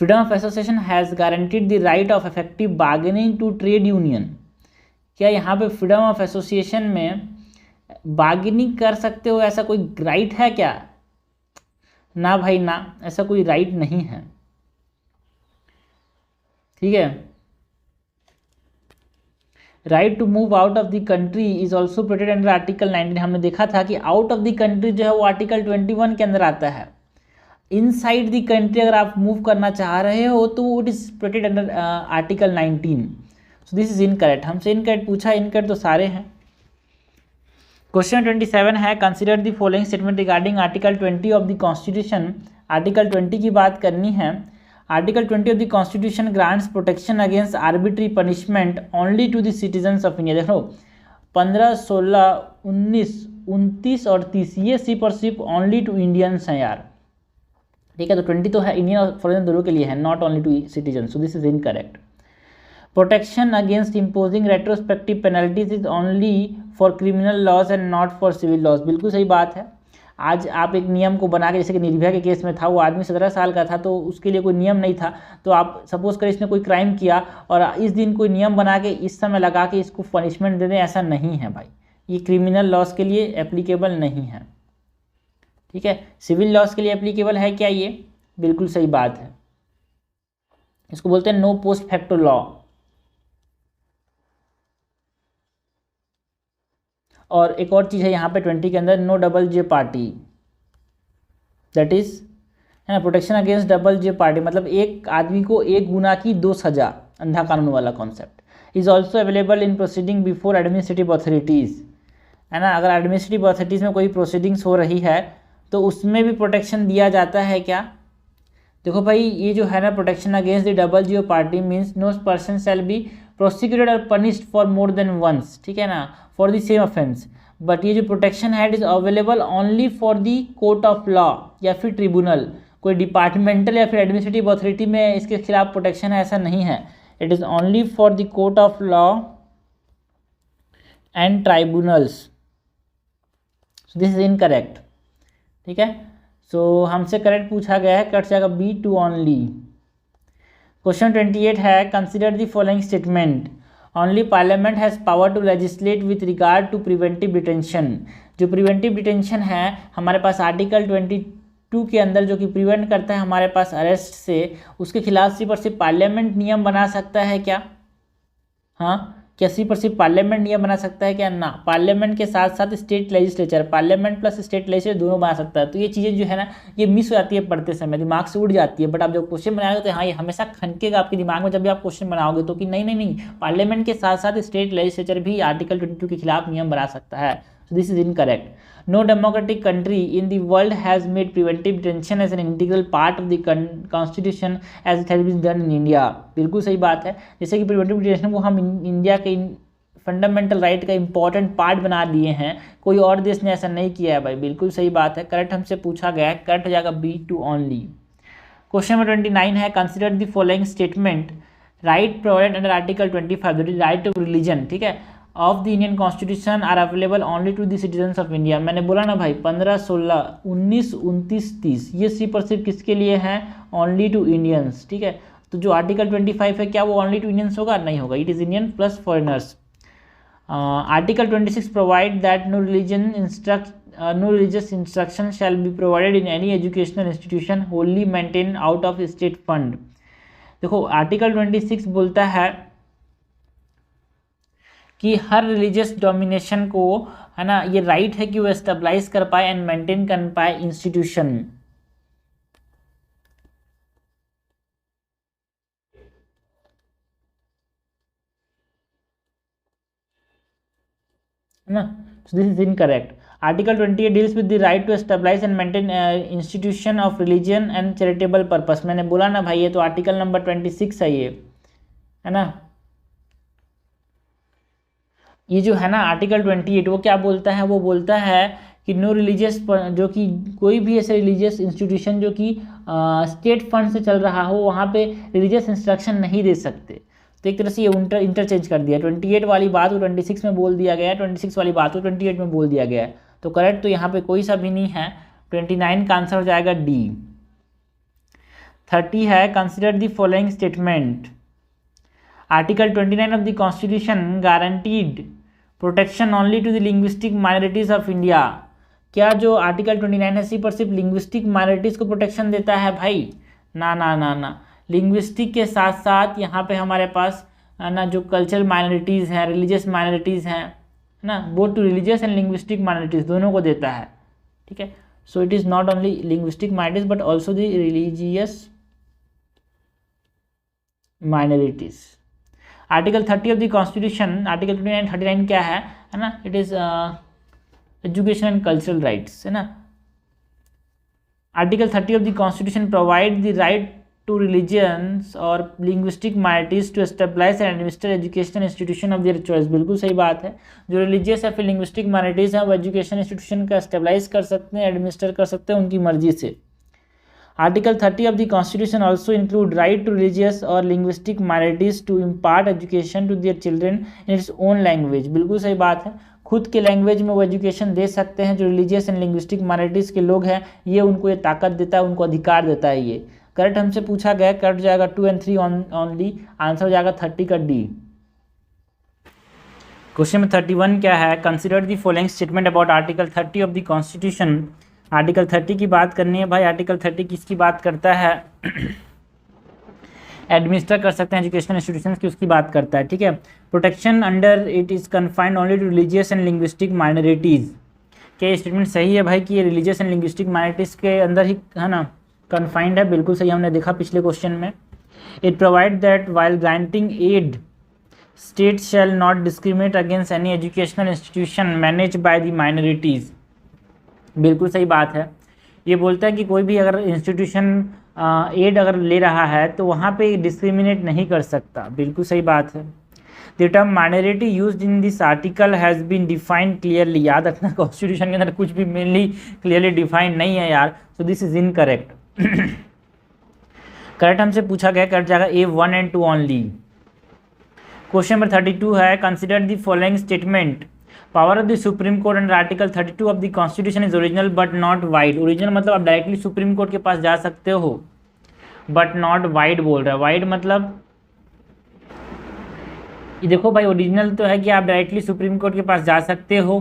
Speaker 1: Freedom of association has guaranteed the right of effective bargaining to trade union. क्या यहाँ पे फ्रीडम ऑफ एसोसिएशन में बार्गेनिंग कर सकते हो, ऐसा कोई राइट है क्या? ना भाई ना, ऐसा कोई राइट नहीं है, ठीक है। Right to move out of the country is also protected under article 19। हमने देखा था कि आउट ऑफ द कंट्री जो है वो आर्टिकल 21 के अंदर आता है। इनसाइड द कंट्री अगर आप मूव करना चाह रहे हो तो it is protected under article 19। So this is incorrect. हमसे इनकरेक्ट पूछा, इनकरेक्ट तो सारे हैं। क्वेश्चन 27 है, consider the following statement regarding article 20 of the constitution. Article 20 की बात करनी है। Article 20 of the constitution grants protection against arbitrary punishment only to the citizens of India. देखो 15, 16, 19, 29 और 30 ये सिर्फ और सिर्फ ओनली टू इंडियंस हैं यार, ठीक है। तो 20 तो है इंडियन और फॉरेन दोनों के लिए है, not only to citizen. So this is incorrect. Protection against imposing retrospective penalties is only for criminal laws and not for civil laws. बिल्कुल सही बात है। आज आप एक नियम को बना के, जैसे कि निर्भया के केस में था, वो आदमी 17 साल का था तो उसके लिए कोई नियम नहीं था। तो आप सपोज करें इसने कोई क्राइम किया और इस दिन कोई नियम बना के इस समय लगा के इसको पनिशमेंट दे दें, ऐसा नहीं है भाई। ये क्रिमिनल लॉज के लिए एप्लीकेबल नहीं है, ठीक है। सिविल लॉज के लिए एप्लीकेबल है क्या ये? बिल्कुल सही बात है। इसको बोलते हैं नो पोस्ट फैक्टो लॉ। और एक और चीज़ है यहाँ पे 20 के अंदर, no double jeopardy, that is, है ना, protection against double jeopardy, मतलब एक आदमी को एक गुना की 2 सजा, अंधा कानून वाला concept. Is also available in proceeding before administrative authorities, है ना। अगर एडमिनिस्ट्रेटिव अथॉरिटीज़ में कोई प्रोसीडिंग्स हो रही है तो उसमें भी प्रोटेक्शन दिया जाता है क्या? देखो भाई, ये जो है ना, protection against the double jeopardy means no person shall be prosecuted और punished for more than once, ठीक है ना, for the same offence. But ये जो प्रोटेक्शन है it is available only for the court of law या फिर tribunal. कोई डिपार्टमेंटल या फिर एडमिनिस्ट्रेटिव अथॉरिटी में इसके खिलाफ प्रोटेक्शन है, ऐसा नहीं है। It is only for the court of law and tribunals. So this is incorrect, ठीक है। सो हमसे करेक्ट पूछा गया है, कट जाएगा B2 ओनली। क्वेश्चन 28 है, consider the following statement. Only parliament has power to legislate with regard to preventive detention. जो preventive detention है हमारे पास आर्टिकल 22 के अंदर, जो कि प्रिवेंट करता है हमारे पास अरेस्ट से, उसके खिलाफ सिर्फ और सिर्फ पार्लियामेंट नियम बना सकता है क्या? हाँ, क्या सिर्फ और सिर्फ पार्लियामेंट नियम बना सकता है क्या? ना, पार्लियामेंट के साथ साथ state legislature, parliament plus state legislature दोनों बना सकता है। तो ये चीज़ें जो है ना, ये मिस हो जाती है पढ़ते समय, दिमाग से उड़ जाती है। बट आप जब क्वेश्चन बनाओगे तो हाँ, ये हमेशा खनकेगा आपके दिमाग में जब भी आप क्वेश्चन बनाओगे तो, कि नहीं नहीं नहीं, पार्लियामेंट के साथ साथ स्टेट लेजिस्लेचर भी आर्टिकल 22 के खिलाफ नियम बना सकता है। So this is incorrect. No democratic country in the world has made preventive detention as an integral part of the constitution as it has been done in India। बिल्कुल सही बात है। जैसे कि प्रिवेंटिव डिटेंशन को हम इंडिया के fundamental right का इंपॉर्टेंट पार्ट बना दिए हैं, कोई और देश ने ऐसा नहीं किया है भाई। बिल्कुल सही बात है, करेक्ट हमसे पूछा गया है, करेक्ट हो जाएगा B2 ओनली। क्वेश्चन नंबर 29 है, consider the following statement right provided under article 25 that is right to religion, ठीक है, of the Indian constitution are available only to the citizens of India. मैंने बोला ना भाई 15, 16, 19, 29, 30 ये सिर्फ और सिर्फ किसके लिए हैं? ओनली टू इंडियंस, ठीक है। तो जो आर्टिकल 25 है क्या वो ओनली टू इंडियंस होगा? नहीं होगा, it is Indian plus foreigners. Article 26 provide that no religious instruction shall be provided in any educational institution wholly maintain out of state fund. देखो आर्टिकल 26 बोलता है कि हर रिलीजियस डोमिनेशन को, है ना, ये राइट है कि वो स्टेबलाइज कर पाए एंड मेंटेन कर पाए इंस्टीट्यूशन। है ना, so this is incorrect. Article 28 deals with the right to establish and maintain institution of religion and charitable purpose। मैंने बोला ना भाई ये तो आर्टिकल नंबर 26 है ये, है ना। ये जो है ना आर्टिकल 28 वो क्या बोलता है? वो बोलता है कि नो रिलीजियस, जो कि कोई भी ऐसे रिलीजियस इंस्टीट्यूशन जो कि स्टेट फंड से चल रहा हो वहाँ पे रिलीजियस इंस्ट्रक्शन नहीं दे सकते। तो एक तरह से ये इंटरचेंज कर दिया, 28 वाली बात को 26 में बोल दिया गया, 26 वाली बात को 28 में बोल दिया गया है। तो करेक्ट तो यहाँ पे कोई सा भी नहीं है, 29 का आंसर हो जाएगा डी। 30 है consider the following statement. Article 29 of the constitution guaranteed protection only to the linguistic minorities of India. क्या जो आर्टिकल 29 है सिर्फ और सिर्फ लिंग्विस्टिक माइनॉरिटीज को प्रोटेक्शन देता है भाई? ना ना ना ना, लिंग्विस्टिक के साथ साथ यहाँ पे हमारे पास ना जो कल्चरल माइनॉरिटीज़ हैं, रिलीजियस माइनॉरिटीज़ हैं, है ना, both to religious and linguistic minorities दोनों को देता है, ठीक है। So it is not only linguistic minorities but also the religious minorities. Article 30 of the constitution, article 29, 39 क्या है ना, it is education and cultural rights, है ना। Article 30 of the constitution provide the right to religions or linguistic minorities to establish and administer educational institution of their choice। बिल्कुल सही बात है, जो रिलीजियस या फिर लिंग्विस्टिक माइनॉरिटीज़ हैं वो एजुकेशन इंस्टीट्यूशन का स्टेबलाइज कर सकते हैं, एडमिनिस्टर कर सकते हैं उनकी मर्जी से। Article 30 of the constitution also include right to religious और linguistic minorities to impart education to their children in its own language. बिल्कुल सही बात है, खुद के लैंग्वेज में वो एजुकेशन दे सकते हैं। जो रिलीजियस एंड लिंग्विस्टिक माइनॉरिटीज़ के लोग हैं ये उनको ये ताकत देता है, उनको अधिकार देता है। ये करेक्ट हमसे पूछा गया, कट जाएगा 2 और 3 ओनली, आंसर हो जाएगा 30 का डी। क्वेश्चन में 31 क्या है? Consider the following statement about article 30 of the constitution. Article 30 की बात करनी है भाई। आर्टिकल 30 किसकी बात करता है? एडमिनिस्टर कर सकते हैं एजुकेशनल इंस्टीट्यूशंस की, उसकी बात करता है, ठीक है। Protection under it is confined only to religious and linguistic minorities. क्या ये स्टेटमेंट सही है भाई कि ये रिलीजियस एंड लिंग्विस्टिक माइनॉरिटीज़ के अंदर ही, है ना, कन्फाइंड है? बिल्कुल सही, हमने देखा पिछले क्वेश्चन में। It provide that while granting aid state shall not discriminate against any educational institution manage by the minorities. बिल्कुल सही बात है, ये बोलता है कि कोई भी अगर इंस्टीट्यूशन एड अगर ले रहा है तो वहाँ पे डिस्क्रिमिनेट नहीं कर सकता। बिल्कुल सही बात है। The term minority used in this article has been defined clearly. याद रखना कॉन्स्टिट्यूशन के अंदर कुछ भी मेनली क्लियरली डिफाइंड नहीं है यार, सो दिस इज इनकरेक्ट। करेक्ट हमसे पूछा गया, कट जाएगा ए 1 और 2 ओनली। क्वेश्चन नंबर 32 है consider the following statement. Power of the supreme court under article 32 of the constitution is original but not wide. Original मतलब आप डायरेक्टली सुप्रीम कोर्ट के पास जा सकते हो, बट नॉट वाइड बोल रहा है। वाइड मतलब ये देखो भाई, ओरिजिनल तो है कि आप डायरेक्टली सुप्रीम कोर्ट के पास जा सकते हो,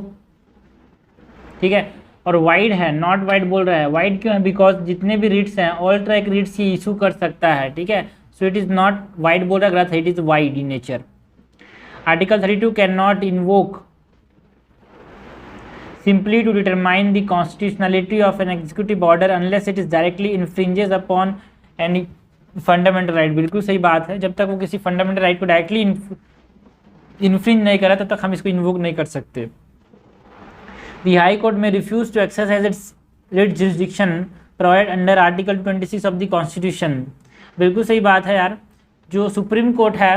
Speaker 1: ठीक है, और वाइड है, नॉट वाइड बोल रहा है। वाइड क्यों है? बिकॉज जितने भी रिट्स हैं ऑल ट्रैक रिट्स ही इशू कर सकता है, ठीक है। So it is not wide बोल रहा है, गलत है, it is wide in nature. Article 32 can not invoke simply to determine the constitutionality of an executive order unless it is directly infringes upon any fundamental right। बिल्कुल सही बात है, जब तक वो किसी फंडामेंटल राइट को डायरेक्टली इन्फ्रिंज नहीं करा तब तक हम इसको इन्वोक नहीं कर सकते। The High Court may refuse to exercise its jurisdiction provided under Article 26 of the Constitution। बिल्कुल सही बात है यार, जो सुप्रीम कोर्ट है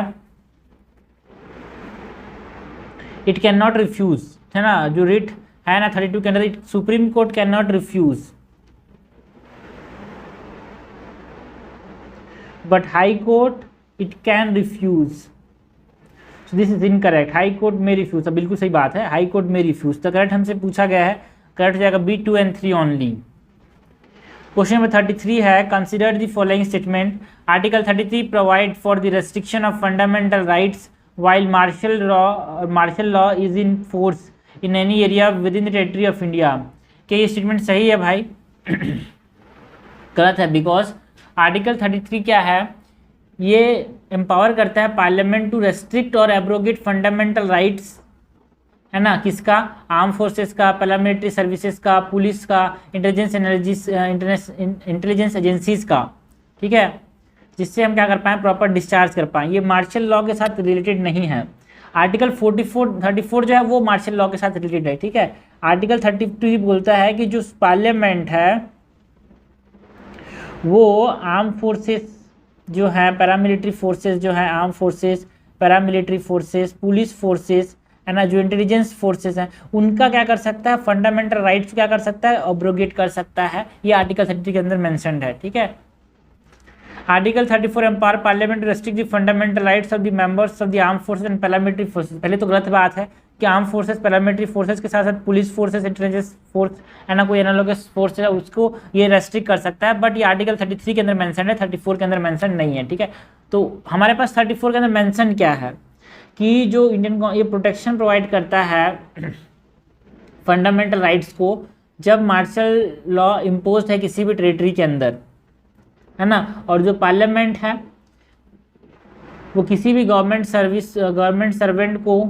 Speaker 1: इट कैन नॉट रिफ्यूज, है ना, जो रिट है ना 32 के अंदर, supreme court can not refuse, but high court it can refuse, so this is incorrect, high court में रिफ्यूज, बिल्कुल सही बात है, हाई कोर्ट में रिफ्यूज, तो करेक्ट हमसे पूछा गया है, करेक्ट हो जाएगा B 2 and 3 only. Question number 33 है, consider the following statement, article 33 provide for the restriction of fundamental rights while martial law is in force in any area within the territory of India. क्या ये statement सही है भाई? गलत है, because article 33 क्या है, ये एम्पावर करता है पार्लियामेंट टू रेस्ट्रिक्ट और एब्रोगेट फंडामेंटल राइट्स, है ना, किसका? आर्म फोर्सेस का, पैरामिलिट्री सर्विसेज का, पुलिस का, इंटेलिजेंस एजेंसीज का, ठीक है, जिससे हम क्या कर पाएँ, प्रॉपर डिस्चार्ज कर पाएँ। ये मार्शल लॉ के साथ रिलेटेड नहीं है। आर्टिकल 34 जो है वो मार्शल लॉ के साथ रिलेटेड है, ठीक है। आर्टिकल 33 बोलता है कि जो पार्लियामेंट है वो आर्म फोर्सेस जो है, पैरामिलिट्री फोर्सेस जो है, arm forces, paramilitary forces, police forces, है ना, जो इंटेलिजेंस फोर्सेस हैं, उनका क्या कर सकता है, फंडामेंटल राइट्स क्या कर सकता है, अब्रोगेट कर सकता है। ये आर्टिकल 33 के अंदर मेंशन्ड है, ठीक है। Article 34 empower parliament to restrict the fundamental rights of the members of the arm forces and paramilitary forces. पहले तो गलत बात है कि आर्म फोर्सेस, पैरामिलिट्री फोर्सेस के साथ साथ पुलिस फोर्सेस, इंटेलिजेंस फोर्स, है ना, कोई एनालोगस फोर्स है, उसको ये रेस्ट्रिक्ट कर सकता है, बट ये आर्टिकल 33 के अंदर मेंशन है, 34 के अंदर मेंशन नहीं है, ठीक है। तो हमारे पास 34 के अंदर मेंशन क्या है कि जो ये प्रोटेक्शन प्रोवाइड करता है फंडामेंटल राइट्स को जब मार्शल लॉ इम्पोज है किसी भी टेरिटरी के अंदर, है ना, और जो पार्लियामेंट है वो किसी भी गवर्नमेंट सर्वेंट को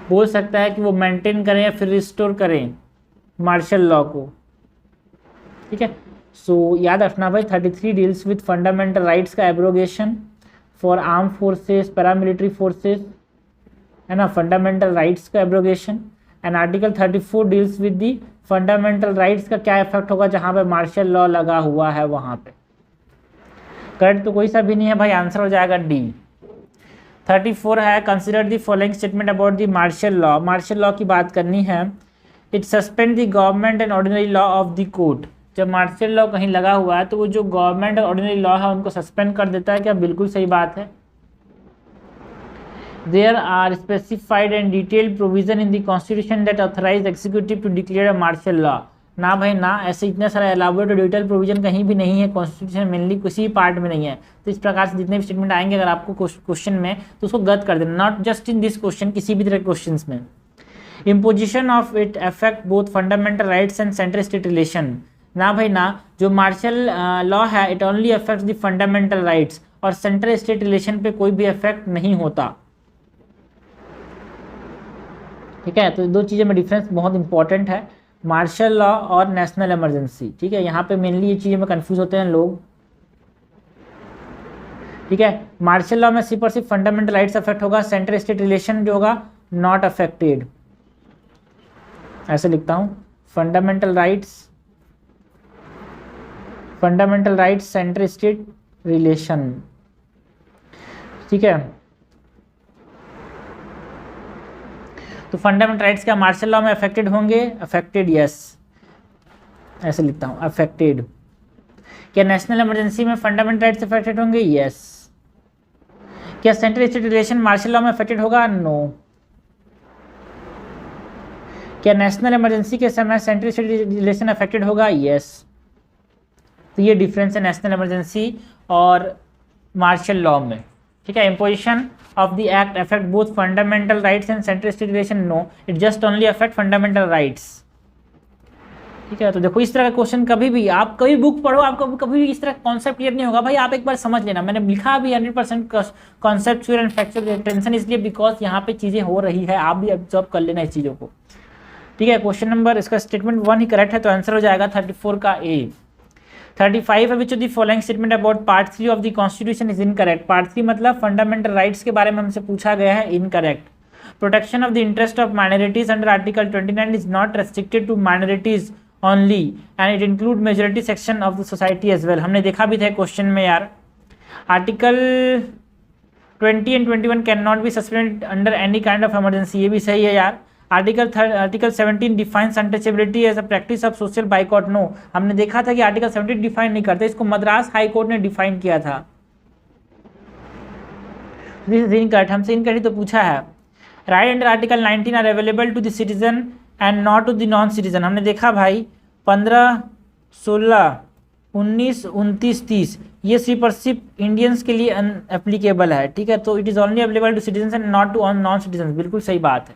Speaker 1: बोल सकता है कि वो मेंटेन करें या फिर रिस्टोर करें मार्शल लॉ को, ठीक है। सो याद रखना भाई, 33 डील्स विद फंडामेंटल राइट्स का abrogation for arm forces, paramilitary forces, है ना, फंडामेंटल राइट्स का abrogation, and article 34 deals with the fundamental rights का क्या इफेक्ट होगा जहां पे मार्शल लॉ लगा हुआ है वहां पे। करेक्ट तो कोई सा भी नहीं है भाई, आंसर हो जाएगा डी। 34 है, consider the following statement about the martial law. Martial law की बात करनी है। It suspend the government and ordinary law of the court. जब मार्शल लॉ कहीं लगा हुआ है तो वो जो गवर्नमेंट और ऑर्डिनरी लॉ है उनको सस्पेंड कर देता है। क्या बिल्कुल सही बात है। There are specified and detailed provision in the constitution that authorize executive to declare a martial law। ना भाई ना, ऐसे इतना सारा एलाबोरेट और डिटेल प्रोविजन कहीं भी नहीं है कॉन्स्टिट्यूशन, मेनली किसी पार्ट में नहीं है। तो इस प्रकार से जितने भी स्टेटमेंट आएंगे अगर आपको क्वेश्चन में तो उसको गलत कर देना, not just in this question, किसी भी तरह के क्वेश्चन में। Imposition of it affect both fundamental rights and central state relation. ना भाई ना, जो मार्शल लॉ है it only affects the fundamental rights और सेंट्रल स्टेट रिलेशन पे कोई भी इफेक्ट नहीं होता, ठीक है। तो दो चीज़ें में डिफरेंस बहुत इंपॉर्टेंट है, मार्शल लॉ और नेशनल इमरजेंसी, ठीक है। यहाँ पे मेनली ये चीज़ें में कंफ्यूज होते हैं लोग, ठीक है। मार्शल लॉ में सिर्फ और सिर्फ फंडामेंटल राइट्स अफेक्ट होगा, सेंट्रल स्टेट रिलेशन जो होगा नॉट अफेक्टेड, ऐसे लिखता हूँ, fundamental rights central state relation, ठीक है। तो फंडामेंटल राइट्स क्या मार्शल लॉ में अफेक्टेड होंगे? अफेक्टेड, यस, ऐसे लिखता हूं, अफेक्टेड। क्या नेशनल इमरजेंसी में फंडामेंटल राइट्स अफेक्टेड होंगे? यस। क्या central state relation martial law में अफेक्टेड होगा? नो। क्या नेशनल इमरजेंसी के समय सेंट्रल स्टेट रिलेशन अफेक्टेड होगा? यस। तो ये डिफरेंस है नेशनल इमरजेंसी और मार्शल लॉ में, ठीक है। Imposition of the act affect both fundamental rights and central state relation? No, it just only affect fundamental rights, ठीक है। तो देखो इस तरह का क्वेश्चन कभी भी आप कभी बुक पढ़ो, आपको कभी भी इस तरह का कॉन्सेप्ट क्लियर नहीं होगा भाई, आप एक बार समझ लेना। मैंने लिखा भी 100% कॉन्सेप्चुअल एंड फैक्चुअल, टेंशन इसलिए बिकॉज यहाँ पे चीज़ें हो रही है, आप भी ऑब्जर्व कर लेना इस चीज़ों को, ठीक है। क्वेश्चन नंबर इसका स्टेटमेंट 1 ही करेक्ट है, तो आंसर हो जाएगा 34 का ए। 35 है, which of the following statement about part 3 of the constitution is incorrect. Part 3 मतलब फंडामेंटल राइट्स के बारे में हमसे पूछा गया है, incorrect. Protection of the interest of minorities under article 29 is not restricted to minorities only and it include majority section of the society as well. हमने देखा भी था क्वेश्चन में यार, article 20 and 21 can not be suspended under any kind of emergency, ये भी सही है यार। Article 17 defines untouchability as a practice of social boycott. No, हमने देखा था कि आर्टिकल 17 डिफाइन नहीं करते, इसको मद्रास हाई कोर्ट ने डिफाइन किया था, दिस इज इनकरेक्ट, हमसे इनकरेक्ट तो पूछा है। Right under article 19 are available to the citizen and not to the non citizen. हमने देखा भाई 15, 16, 19, 29, 30 ये सिर्फ इंडियंस के लिए अनएप्लीकेबल है, ठीक है। तो it is only available to citizen and not to non citizen, बिल्कुल सही बात है।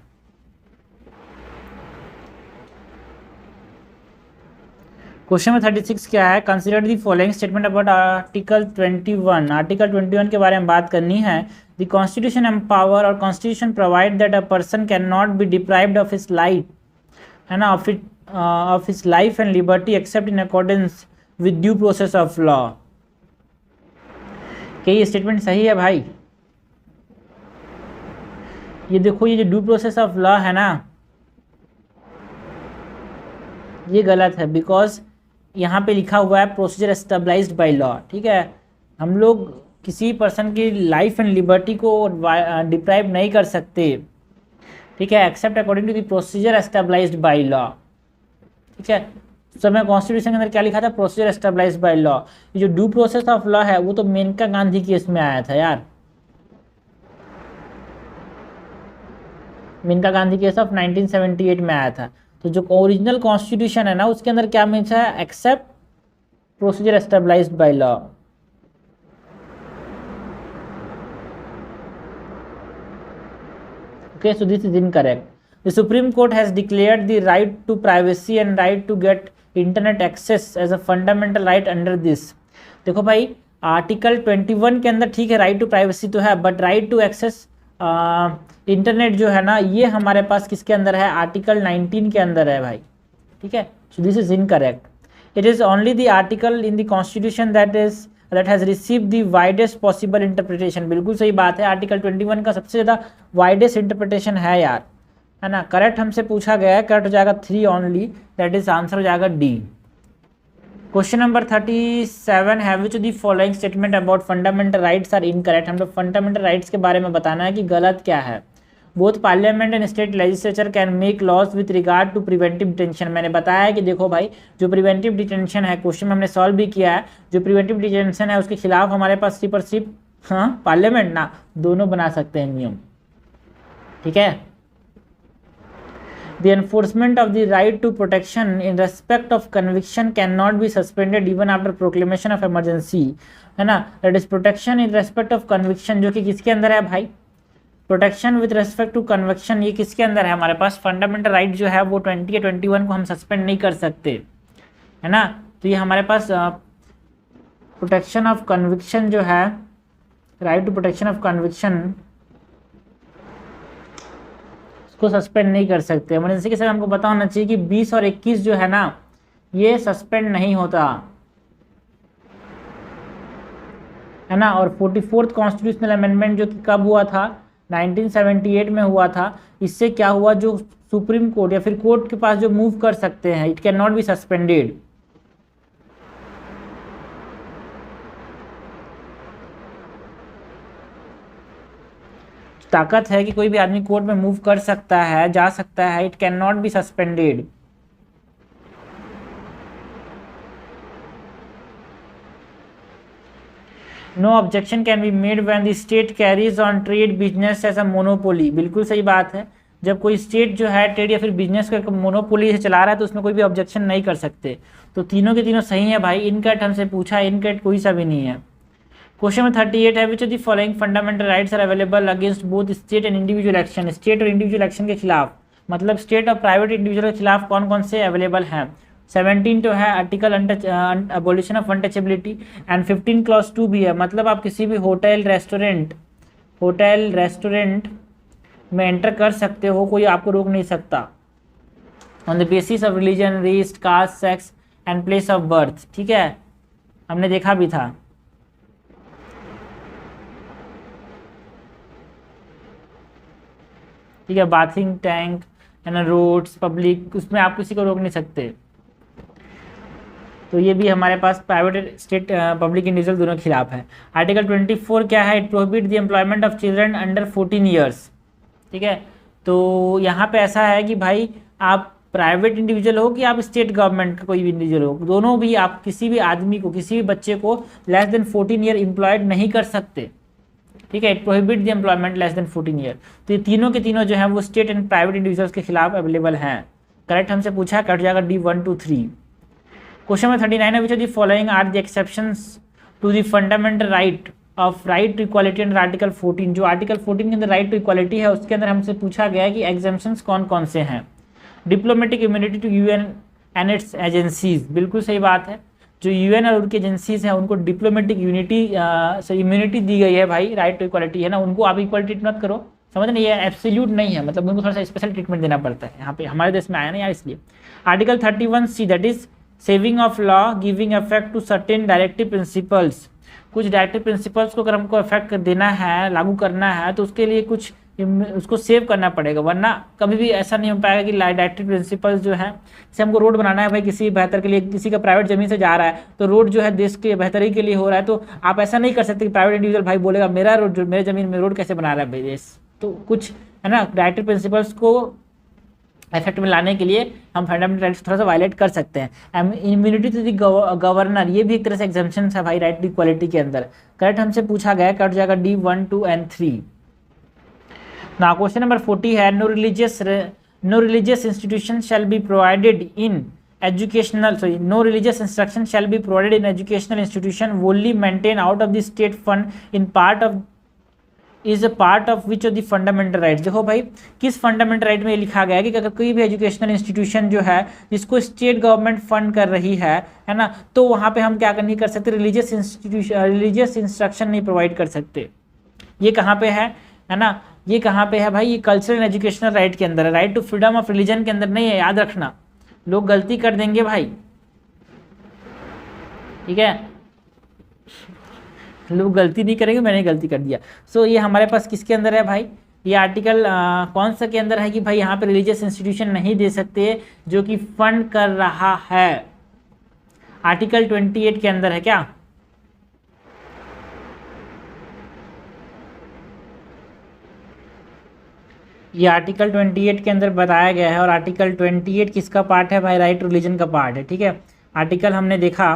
Speaker 1: क्वेश्चन में 36 क्या है, consider the following statement about article 21। Article 21 के बारे में बात करनी है। द कॉन्स्टिट्यूशन एम्पावर और constitution provide that a person can not be deprived of his life, है ना, of his life and liberty except in accordance with due process of law. क्या ये स्टेटमेंट सही है भाई? ये देखो, ये जो ड्यू प्रोसेस ऑफ लॉ है ना, ये गलत है, बिकॉज यहाँ पे लिखा हुआ है प्रोसीजर एस्टेब्लाइज्ड बाय लॉ, ठीक है। हम लोग किसी पर्सन की लाइफ एंड लिबर्टी को डिप्राइव नहीं कर सकते, ठीक है, except according to the procedure established by law, ठीक है। तो मैं कॉन्स्टिट्यूशन के अंदर क्या लिखा था, प्रोसीजर एस्टेब्लाइज्ड बाय लॉ। ये जो ड्यू प्रोसेस ऑफ लॉ है वो तो मेनका गांधी केस में आया था यार, मेनका गांधी केस ऑफ 1978 में आया था। तो जो ओरिजिनल कॉन्स्टिट्यूशन है ना, उसके अंदर क्या मीन्स है, except procedure established by law. Okay, so this is incorrect. The supreme court has declared the right to privacy and right to get internet access as a fundamental right under this. देखो भाई, article 21 के अंदर ठीक है right to privacy तो है, but right to access internet जो है ना, ये हमारे पास किसके अंदर है, आर्टिकल 19 के अंदर है भाई, ठीक है। So this is incorrect. It is only the article in the constitution that has received the widest possible interpretation. बिल्कुल सही बात है, आर्टिकल 21 का सबसे ज़्यादा वाइडेस्ट इंटरप्रिटेशन है यार, है ना। करेक्ट हमसे पूछा गया है, करेक्ट हो जाएगा 3 ओनली, दैट इज आंसर हो जाएगा डी। क्वेश्चन नंबर 37 है, which the following statement about fundamental rights are incorrect. हम लोग फंडामेंटल राइट्स के बारे में बताना है कि गलत क्या है। Both parliament and state legislature can make laws with regard to preventive detention. मैंने बताया है कि देखो भाई, जो प्रिवेंटिव डिटेंशन है, क्वेश्चन में हमने सॉल्व भी किया है, जो प्रिवेंटिव डिटेंशन है उसके खिलाफ हमारे पास सिर्फ और सिर्फ पार्लियामेंट ना, दोनों बना सकते हैं नियम, ठीक है। The enforcement of the right to protection in respect of conviction cannot be suspended even after proclamation of emergency, है ना। That is protection in respect of conviction, जो कि किसके अंदर है भाई, protection with respect to conviction, ये किसके अंदर है हमारे पास, फंडामेंटल राइट जो है वो 20 या 21 को हम सस्पेंड नहीं कर सकते, है ना। तो ये हमारे पास प्रोटेक्शन ऑफ कन्विक्शन जो है, right to protection of conviction को सस्पेंड नहीं कर सकते। इमरजेंसी के समय हमको पता होना चाहिए कि 20 और 21 जो है ना, ये सस्पेंड नहीं होता, है ना। और 44th कॉन्स्टिट्यूशनल अमेंडमेंट जो कि कब हुआ था, 1978 में हुआ था। इससे क्या हुआ, जो सुप्रीम कोर्ट या फिर कोर्ट के पास जो मूव कर सकते हैं, it can not be suspended. ताकत है कि कोई भी आदमी कोर्ट में मूव कर सकता है, जा सकता है, it can not be suspended. No objection can be made when the state carries on trade business as a monopoly. बिल्कुल सही बात है, जब कोई स्टेट जो है ट्रेड या फिर बिजनेस को मोनोपोली से चला रहा है तो उसमें कोई भी ऑब्जेक्शन नहीं कर सकते। तो तीनों के तीनों सही है भाई। इनकरेक्ट हमसे पूछा, इनकरेक्ट कोई सा भी नहीं है। क्वेश्चन में 38 है, which of the following fundamental rights are available against both state and individual action. State और इंडिविजुअल एक्शन के खिलाफ, मतलब स्टेट और प्राइवेट इंडिविजुअल के खिलाफ कौन कौन से अवेलेबल हैं। 17 तो है article abolition of untouchability, and 15 clause 2 भी है, मतलब आप किसी भी होटल रेस्टोरेंट में एंटर कर सकते हो, कोई आपको रोक नहीं सकता, on the basis of religion, race, caste, sex and place of birth, ठीक है, हमने देखा भी था। ठीक है, बाथिंग टैंक है ना, रोड्स, पब्लिक, उसमें आप किसी को रोक नहीं सकते। तो ये भी हमारे पास प्राइवेट, स्टेट, पब्लिक, इंडिविजुअल दोनों के खिलाफ है। आर्टिकल 24 क्या है, it prohibit the employment of children under 14 years, ठीक है। तो यहाँ पे ऐसा है कि भाई आप प्राइवेट इंडिविजुअल हो कि आप स्टेट गवर्नमेंट का कोई भी इंडिविजुअल हो, दोनों भी आप किसी भी आदमी को, किसी भी बच्चे को लेस देन 14 ईयर एम्प्लॉयड नहीं कर सकते, ठीक है। It prohibit the employment less than 14 year. तो ये तीनों के तीनों जो है वो स्टेट एंड प्राइवेट इंडिविजुअल्स के खिलाफ अवेलेबल हैं। करेक्ट हमसे पूछा, कट जाएगा डी 1 2 3। क्वेश्चन नंबर 39 है, which of the following are the exceptions to the fundamental right of right to equality under article 14। जो आर्टिकल 14 के अंदर राइट टू इक्वालिटी है उसके अंदर हमसे पूछा गया है कि एग्जेम्पशंस कौन कौन से हैं। Diplomatic immunity to UN and its agencies, बिल्कुल सही बात है। जो यूएन और उनकी एजेंसीज हैं उनको डिप्लोमेटिक इम्यूनिटी दी गई है भाई, राइट टू इक्वालिटी है ना, उनको आप इक्वल ट्रीट मत करो, समझ नहीं, ये एब्सोल्यूट नहीं है, मतलब उनको थोड़ा सा स्पेशल ट्रीटमेंट देना पड़ता है। यहाँ पे हमारे देश में आया ना यार, इसलिए। Article 31C that is saving of law giving effect to certain directive principles. कुछ डायरेक्टिव प्रिंसिपल्स को अगर हमको इफेक्ट देना है, लागू करना है, तो उसके लिए कुछ उसको सेव करना पड़ेगा, वरना कभी भी ऐसा नहीं हो पाएगा कि डायरेक्टिव प्रिंसिपल्स जो है, जैसे हमको रोड बनाना है भाई किसी बेहतर के लिए, किसी का प्राइवेट जमीन से जा रहा है तो रोड जो है देश के बेहतरी के लिए हो रहा है, तो आप ऐसा नहीं कर सकते कि प्राइवेट इंडिविजुअल भाई बोलेगा मेरा रोड, जो मेरे जमीन में रोड कैसे बना रहा है भाई देश। तो कुछ है ना, डायरेक्टिव प्रिंसिपल्स को इफेक्ट में लाने के लिए हम फंडामेंटल राइट्स थोड़ा सा वायलेट कर सकते हैं। इम्यूनिटी टू द गवर्नर, ये भी एक तरह से एग्जेम्पशन है भाई राइट टू इक्वालिटी के अंदर। करेक्ट हमसे पूछा गया, कट जाएगा D 1 2 and 3। Now question number 40 है, no religious institution shall be provided in educational no religious instruction shall be provided in educational institution wholly maintained out of the state fund in part of is a part of which of the fundamental rights. देखो भाई किस fundamental right में लिखा गया है कि अगर कोई भी एजुकेशनल इंस्टीट्यूशन जो है जिसको स्टेट गवर्नमेंट फंड कर रही है ना, तो वहाँ पे हम क्या नहीं कर सकते, रिलीजियस इंस्ट्रक्शन नहीं प्रोवाइड कर सकते। ये कहाँ पे है ना, ये कहाँ पे है भाई, ये कल्चरल एंड एजुकेशनल राइट के अंदर है, right to freedom of religion के अंदर नहीं है, याद रखना। लोग गलती कर देंगे भाई, ठीक है, लोग गलती नहीं करेंगे, मैंने गलती कर दिया। सो ये हमारे पास किसके अंदर है भाई, ये आर्टिकल कौन सा के अंदर है कि भाई यहाँ पे रिलीजियस इंस्टीट्यूशन नहीं दे सकते जो कि फंड कर रहा है। आर्टिकल 28 के अंदर है क्या, ये आर्टिकल 28 के अंदर बताया गया है। और आर्टिकल 28 किसका पार्ट है भाई, राइट टू रिलीजन का पार्ट है, ठीक है। आर्टिकल हमने देखा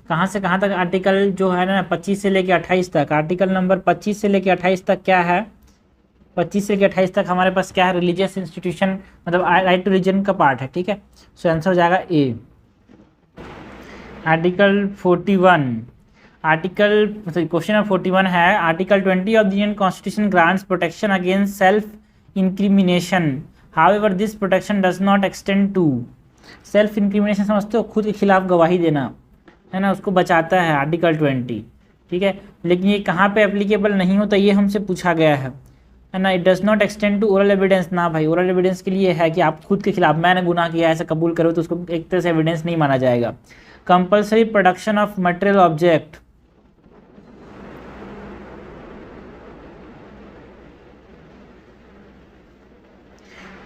Speaker 1: कहाँ से कहाँ तक, आर्टिकल जो है ना 25 से लेके 28 तक, आर्टिकल नंबर 25 से लेके 28 तक क्या है, 25 से लेके 28 तक हमारे पास क्या है, रिलीजियस इंस्टीट्यूशन मतलब राइट टू रिलीजन का पार्ट है, ठीक है। सो आंसर हो जाएगा A. Article 41, article question number 41 है, article 20 of the Indian constitution grants protection against self incrimination, however this protection does not extend to. Self incrimination समझते हो, खुद के खिलाफ गवाही देना है ना, उसको बचाता है आर्टिकल 20, ठीक है। लेकिन ये कहाँ पे एप्लीकेबल नहीं होता, ये हमसे पूछा गया है ना। It does not extend to oral evidence, ना भाई ओरल एविडेंस के लिए है कि आप खुद के खिलाफ मैंने गुनाह किया ऐसा कबूल करो तो उसको एक तरह से एविडेंस नहीं माना जाएगा। Compulsory production of material object,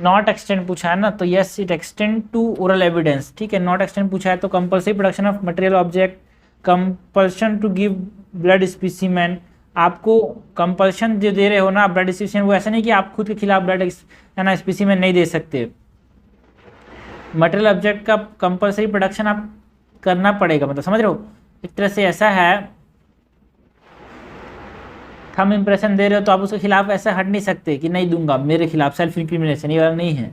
Speaker 1: not extend पूछा है ना, तो yes it extend to oral evidence, ठीक है। नॉट एक्सटेंड पूछा है तो compulsory production of material object, compulsion to give blood specimen, आपको कंपल्शन जो दे रहे हो ना ब्लड स्पेसिमेन, वो ऐसा नहीं कि आप खुद के खिलाफ ब्लड है ना स्पेसिमेन नहीं दे सकते। मटेरियल ऑब्जेक्ट का कंपल्सरी प्रोडक्शन आप करना पड़ेगा, मतलब समझ रहे हो, एक तरह से ऐसा है थंब इंप्रेशन दे रहे हो तो आप उसके खिलाफ ऐसा हट नहीं सकते कि नहीं दूंगा, मेरे खिलाफ सेल्फ इंक्रिमिनेशन ये वाला नहीं है,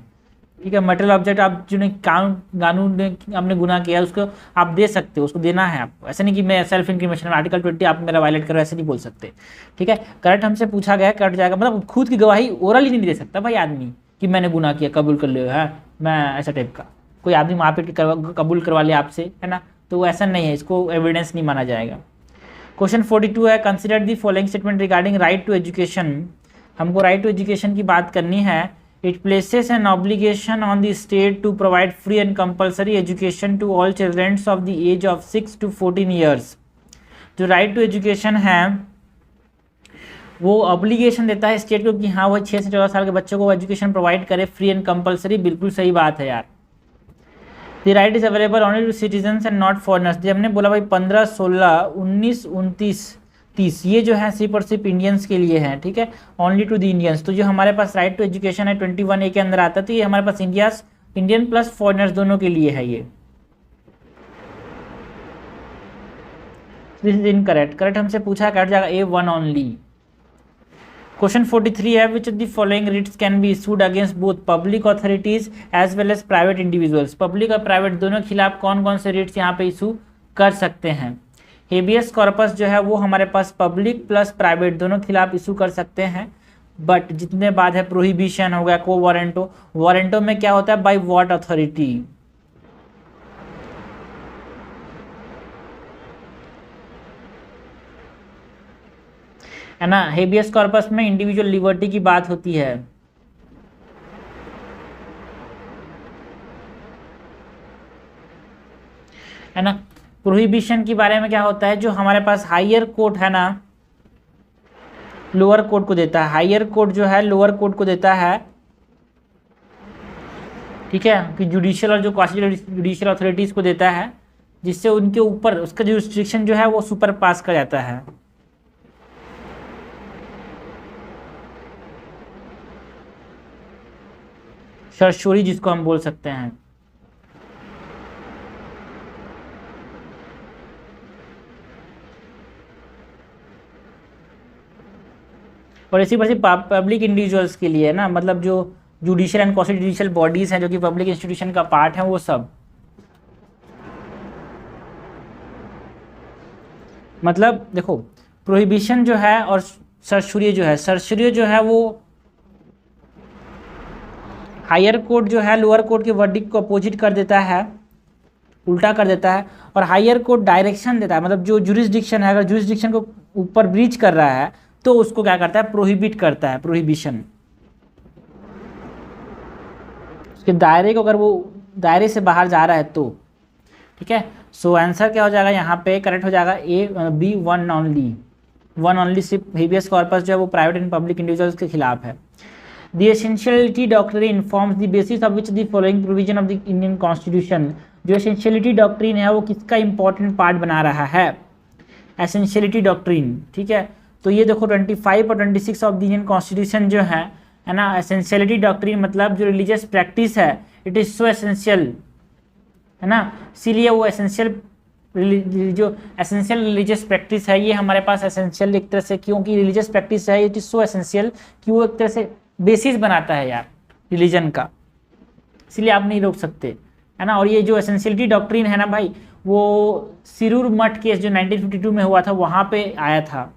Speaker 1: ठीक है। मटेरियल ऑब्जेक्ट आप जो कानून ने आपने गुनाह किया उसको आप दे सकते हो, उसको देना है आपको, ऐसा नहीं कि मैं सेल्फ इंक्रिमिनेशन आर्टिकल 20 आप मेरा वायलेट करो, ऐसे नहीं बोल सकते, ठीक है। करेक्ट हमसे पूछा गया, कट जाएगा, मतलब खुद की गवाही ओरल ही नहीं दे सकता भाई आदमी कि मैंने गुनाह किया कबूल कर लियो है मैं, ऐसा टाइप का कोई आदमी मारपीट कबूल करवा ले आपसे, है ना, तो ऐसा नहीं है, इसको एविडेंस नहीं माना जाएगा। क्वेश्चन 42 है, consider the following statement regarding right to education. हमको राइट टू एजुकेशन की बात करनी है। It places an obligation on the state to provide free and compulsory education to all children of the age of 6 to 14 years. जो right to education है वो obligation देता है स्टेट को कि हाँ वो 6 से 14 साल के बच्चों को एजुकेशन प्रोवाइड करे फ्री एंड कंपल्सरी, बिल्कुल सही बात है यार। The right is available only to citizens and not foreigners. जब हमने बोला भाई 15, 16, 19, 29, 30 ये जो है सिर्फ और सिर्फ इंडियंस के लिए हैं, ठीक है, ओनली टू द इंडियंस। तो जो हमारे पास राइट टू एजुकेशन है 21A के अंदर आता है, तो ये हमारे पास इंडियन प्लस फॉरनर्स दोनों के लिए है ये। दिस इज इनकरेक्ट, करेक्ट हमसे पूछा कट जाएगा A1 ओनली। क्वेश्चन 43 है, which of the following writs can be issued against both public authorities as well as private individuals. Public और प्राइवेट दोनों के खिलाफ कौन कौन से रिट्स यहाँ पे इशू कर सकते हैं। हेबियस कॉर्पस जो है वो हमारे पास पब्लिक प्लस प्राइवेट दोनों के खिलाफ इशू कर सकते हैं, बट जितने बाद है प्रोहिबिशन हो गया, को वारंटो, वारंटो में क्या होता है, बाय व्हाट अथॉरिटी, है ना। हेबियस कॉर्पस में इंडिविजुअल लिबर्टी की बात होती है ना। प्रोहिबिशन के बारे में क्या होता है, जो हमारे पास हायर कोर्ट है ना, लोअर कोर्ट को देता है, हायर कोर्ट जो है लोअर कोर्ट को देता है, ठीक है, कि जुडिशियल और जो क्वासी जुडिशियल अथॉरिटीज को देता है, जिससे उनके ऊपर उसका जो रिस्ट्रिक्शन जो है वो सुपर पास कर जाता है। सर्चोरी जिसको हम बोल सकते हैं। और इसी वजह से पब्लिक इंडिविजुअल्स के लिए ना, मतलब जो judicial and quasi judicial bodies हैं जो कि पब्लिक इंस्टीट्यूशन का पार्ट है, वो सब मतलब देखो प्रोहिबिशन जो है और सर्चुरी जो है, सर्चुरी जो है वो हायर कोर्ट जो है लोअर कोर्ट के वर्डिक्ट को अपोजिट कर देता है, उल्टा कर देता है, और हायर कोर्ट डायरेक्शन देता है, मतलब जो जुरिस्डिक्शन है अगर जुरिस्डिक्शन को ऊपर ब्रीच कर रहा है तो उसको क्या करता है, प्रोहिबिट करता है, प्रोहिबिशन। उसके दायरे को अगर वो दायरे से बाहर जा रहा है तो, ठीक है। सो आंसर क्या हो जाएगा यहाँ पे, करेक्ट हो जाएगा A B, one only, one only. सिर्फ हेबियस कॉर्पस जो है वो प्राइवेट एंड पब्लिक इंडिविजुअल्स के खिलाफ है। The essentiality doctrine informs the basis of which the following provision of the Indian Constitution। जो essentiality doctrine है वो किसका important part बना रहा है, essentiality doctrine, ठीक है। तो ये देखो 25 और 26 ऑफ द इंडियन कॉन्स्टिट्यूशन जो है ना, essentiality doctrine मतलब जो रिलीजियस प्रैक्टिस है, इट इज सो एसेंशियल, है ना, इसीलिए वो एसेंशियल जो एसेंशियल रिलीजियस प्रैक्टिस है ये हमारे पास एसेंशियल एक तरह से, क्योंकि रिलीजियस प्रैक्टिस है इट इज सो एसेंशियल कि वो एक तरह से बेसिस बनाता है यार रिलीजन का, इसलिए आप नहीं रोक सकते, है ना। और ये जो एसेंशियलिटी डॉक्ट्रिन है ना भाई, वो सिरूर मठ केस जो 1952 में हुआ था वहां पे आया था,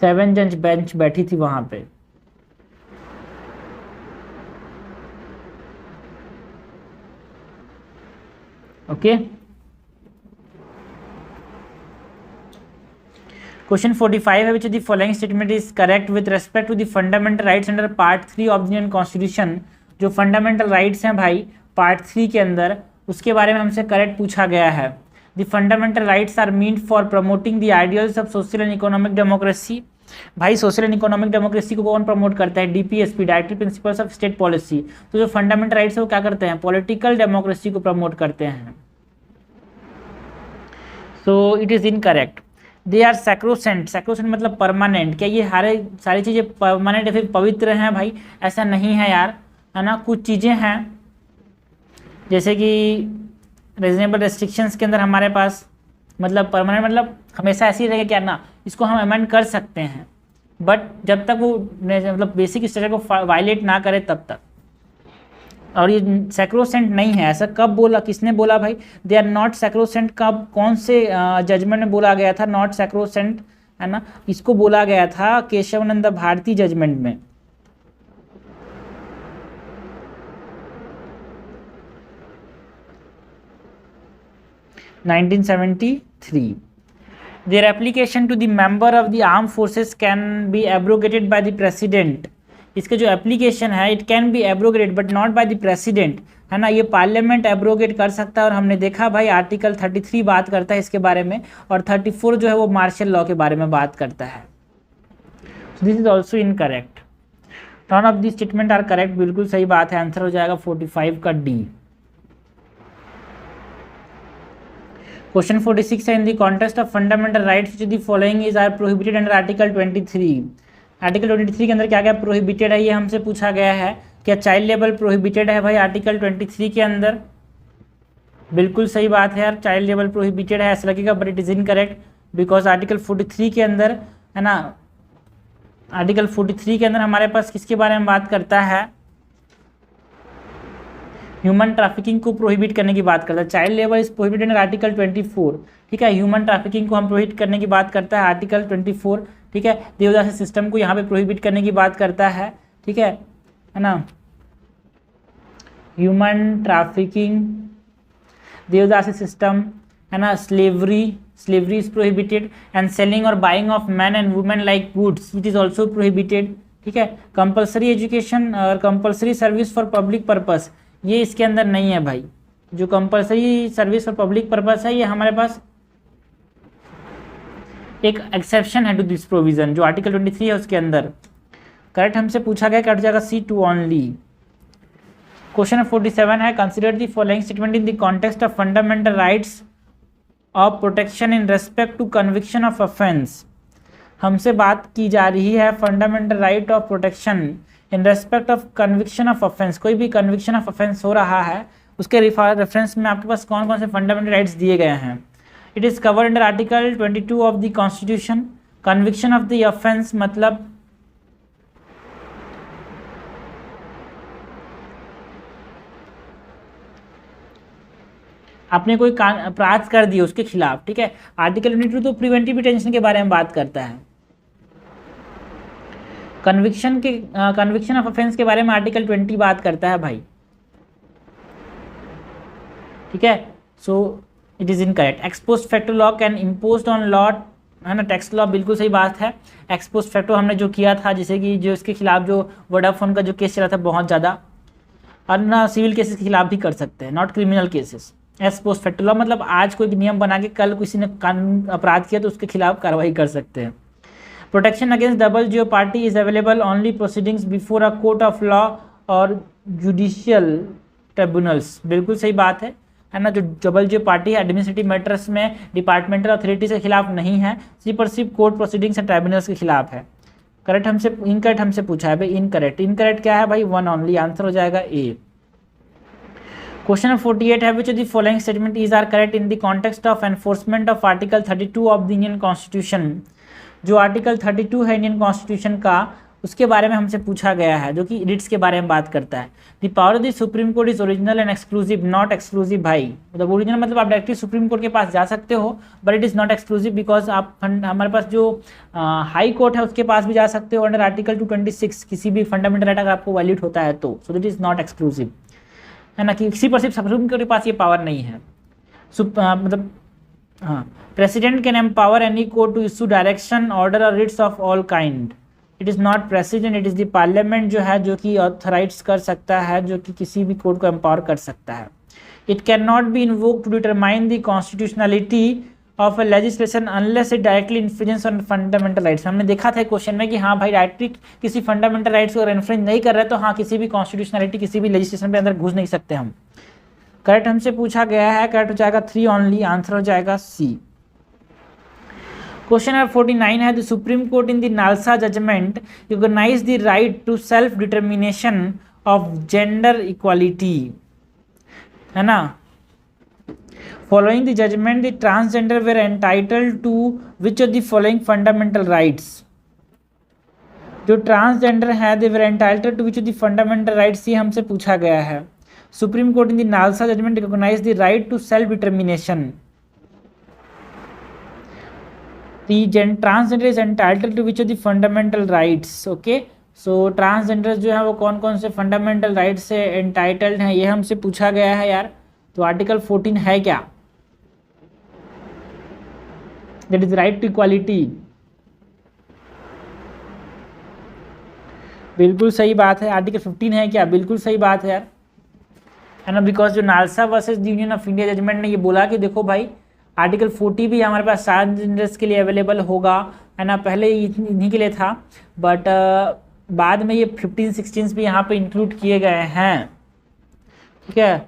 Speaker 1: 7 जज बेंच बैठी थी वहां पे। ओके, क्वेश्चन 45 है, which the following statement is correct with respect to the fundamental rights under part 3 of the Indian constitution. जो फंडामेंटल राइट्स हैं भाई पार्ट 3 के अंदर, उसके बारे में हमसे करेक्ट पूछा गया है। The fundamental rights are meant for promoting the ideals of social and economic democracy. भाई सोशल एंड इकोनॉमिक डेमोक्रेसी को कौन प्रमोट करता है, DPSP, directive principles of state policy. तो जो फंडामेंटल राइट्स है वो क्या करते हैं, पॉलिटिकल डेमोक्रेसी को प्रमोट करते हैं। So it is incorrect. They are sacrosanct, sacrosanct मतलब परमानेंट। क्या ये सारी चीज़ें परमानेंट या फिर पवित्र हैं भाई, ऐसा नहीं है यार, है ना। कुछ चीज़ें हैं जैसे कि रीजनेबल रेस्ट्रिक्शंस के अंदर हमारे पास मतलब परमानेंट मतलब हमेशा ऐसे ही रहेगा क्या ना, इसको हम अमेंड कर सकते हैं, बट जब तक वो मतलब बेसिक स्ट्रक्चर को वायलेट ना करे तब तक। और ये सैक्रोसेंट नहीं है, ऐसा कब बोला, किसने बोला भाई, दे आर नॉट सैक्रोसेंट। कब, कौन से जजमेंट में बोला गया था नॉट सैक्रोसेंट, है ना। इसको बोला गया था केशवानंद भारती जजमेंट में। (1973). Their application to the member of the armed forces can be abrogated by the president। इसके जो एप्लीकेशन है it can B abrogated but not by the president, है ना। ये पार्लियामेंट एब्रोगेट कर सकता है, और हमने देखा भाई आर्टिकल 33 बात करता है इसके बारे में, और 34 जो है वो मार्शल लॉ के बारे में बात करता है। This is also incorrect. None of this statement are correct, बिल्कुल सही बात है। आंसर हो जाएगा 45 का डी। क्वेश्चन 46 है, in the context of fundamental rights the following is are prohibited under article 23। Article 23 के अंदर क्या क्या प्रोहिबिटेड है ये हमसे पूछा गया है। क्या चाइल्ड लेबर प्रोहिबिटेड है भाई आर्टिकल 23 के अंदर, बिल्कुल सही बात है यार, चाइल्ड लेबर प्रोहिबिटेड है ऐसा लगेगा, but it is incorrect because article 43 के अंदर, है ना, आर्टिकल 43 के अंदर हमारे पास किसके बारे में बात करता है, ह्यूमन ट्रैफिकिंग को प्रोहिबिट करने की बात करता है। Child labour is prohibited in article 24, ठीक है। ह्यूमन ट्रैफिकिंग को हम प्रोहिबिट करने की बात करता है आर्टिकल 24, ठीक है। देवदासी सिस्टम को यहाँ पे प्रोहिबिट करने की बात करता है, ठीक है ना। ह्यूमन ट्रैफिकिंग, देवदासी सिस्टम, है ना। Slavery is prohibited and selling और buying of man and women like goods, it is also prohibited, ठीक है। कंपल्सरी एजुकेशन और compulsory service for public purpose, ये इसके अंदर नहीं है भाई। जो compulsory service for public purpose है ये हमारे पास एक एक्सेप्शन है टू दिस प्रोविजन, जो आर्टिकल 23 है उसके अंदर। करेक्ट हमसे पूछा गया, कट जाएगा C2 ओनली। क्वेश्चन 47 है, consider the following statement in the context of fundamental rights of protection in respect to conviction of offence. हमसे बात की जा रही है fundamental right of protection in respect of conviction of offence. कोई भी conviction of offence हो रहा है उसके रेफरेंस में आपके पास कौन कौन से फंडामेंटल राइट्स दिए गए हैं। It is covered under article 22 of the constitution. Conviction of the offence मतलब आपने कोई अपराध कर दिया उसके खिलाफ, ठीक है। आर्टिकल 22 तो प्रिवेंटिव डिटेंशन के बारे में बात करता है। कन्विक्शन ऑफ ऑफेंस के बारे में आर्टिकल 20 बात करता है भाई, ठीक है। So it is incorrect. Ex post facto law can impose on law, है ना। टैक्स लॉ बिल्कुल सही बात है। एक्सपोस्ट फैक्टो हमने जो किया था, जैसे कि जो इसके खिलाफ जो वोडाफोन का जो केस चला था बहुत ज़्यादा, और ना सिविल केसेस के खिलाफ भी कर सकते हैं, not criminal cases. Ex post facto law मतलब आज कोई नियम बना के कल किसी ने कानून अपराध किया तो उसके खिलाफ कार्रवाई कर सकते हैं। Protection against double jeopardy is available only proceedings before a court of law और जुडिशियल ट्रिब्यूनल्स, बिल्कुल सही बात है ना। जो डबल जियोपार्टी है एडमिनिस्ट्रेटिव मैटर्स में डिपार्टमेंटल अथॉरिटीज के खिलाफ नहीं है, सिर्फ कोर्ट प्रोसीडिंग्स एंड ट्राइब्यूनल्स के खिलाफ है। करेक्ट हमसे इनकरेक्ट हमसे पूछा है भाई, इनकरेक्ट क्या है भाई, 1 ओनली, आंसर हो जाएगा ए। क्वेश्चन 48 है, which of the following statement is are correct in the context of enforcement of article 32 of the Indian constitution. जो आर्टिकल 32 है इंडियन कॉन्स्टिट्यूशन का, उसके बारे में हमसे पूछा गया है, जो कि रिट्स के बारे में बात करता है। The power of the supreme court is original and exclusive, not exclusive भाई। मतलब ओरिजिनल मतलब आप डायरेक्टली सुप्रीम कोर्ट के पास जा सकते हो, but it is not exclusive because आप हमारे पास जो हाई कोर्ट है उसके पास भी जा सकते हो अंडर आर्टिकल 226, किसी भी फंडामेंटल राइट अगर आपको वैलिड होता है तो। So that is not exclusive, है ना। कि किसी पर सिर्फ सुप्रीम कोर्ट के पास ये पावर नहीं है। मतलब हाँ, president can empower any court to issue direction order और writs of all kind. It is not president, it is the parliament जो है जो कि ऑथराइज कर सकता है, जो कि किसी भी कोर्ट को एम्पावर कर सकता है। It can not be invoke to determine the constitutionality of a legislation unless it directly infringes on fundamental rights. हमने देखा था क्वेश्चन में कि हाँ भाई डायरेक्टली किसी फंडामेंटल राइट्स को इन्फ्रिंज नहीं कर रहे तो हाँ किसी भी कॉन्स्टिट्यूशनलिटी किसी भी लेजिस्लेशन पे अंदर घुस नहीं सकते हम। करेक्ट हमसे पूछा गया है, करेक्ट हो जाएगा 3 ओनली, आंसर हो जाएगा सी। क्वेश्चन नंबर 49 है, the supreme court in the NALSA judgment recognise the right to self determination of gender equality, है ना। Following the judgment the transgender were entitled to which of the following fundamental rights. जो transgender है they were entitled to which of the fundamental rights, ये हमसे पूछा गया है। Supreme court in the NALSA judgment recognise the right to self determination. Transgender is entitled to which of the fundamental rights. Okay, so transgender जो है वो कौन कौन से फंडामेंटल राइट्स से एंटाइटल्ड हैं, ये हमसे पूछा गया है यार। तो आर्टिकल 14 है क्या, that is right to equality. बिल्कुल सही बात है। आर्टिकल 15 है क्या, बिल्कुल सही बात है यार, है ना। बिकॉज जो NALSA versus the union of India judgment ने ये बोला कि देखो भाई आर्टिकल 40 भी हमारे पास ट्रांसजेंडर्स के लिए अवेलेबल होगा, है ना। पहले इन्हीं के लिए था, बट बाद में ये 15-16 भी यहाँ पे इंक्लूड किए गए हैं, ठीक है।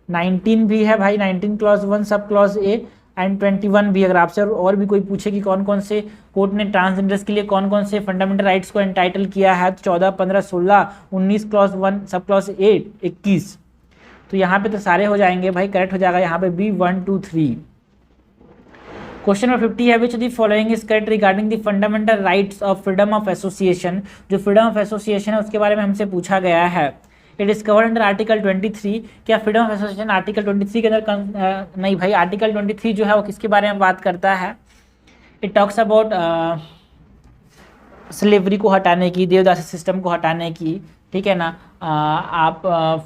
Speaker 1: 19 भी है भाई, 19 clause 1 sub clause A and 21 भी। अगर आपसे और भी कोई पूछे कि कौन कौन से कोर्ट ने ट्रांसजेंडर्स के लिए कौन कौन से फंडामेंटल राइट्स को एंटाइटल किया है, तो 14, 15, 16, 19 क्लॉज 1 सब क्लॉज ए 21, तो यहाँ पे तो सारे हो जाएंगे भाई। करेक्ट हो जाएगा यहाँ पे B 1, 2, 3। क्वेश्चन नंबर 50 है, which of the following is correct regarding the fundamental rights of freedom of association. जो फ्रीडम ऑफ एसोसिएशन है उसके बारे में हमसे पूछा गया है। It is covered under article 23। क्या फ्रीडम ऑफ एसोसिएशन आर्टिकल 23 के अंदर नहीं भाई, आर्टिकल 23 जो है वो किसके बारे में बात करता है? इट टॉक्स अबाउट स्लेवरी को हटाने की, देवदासी सिस्टम को हटाने की, ठीक है ना। आप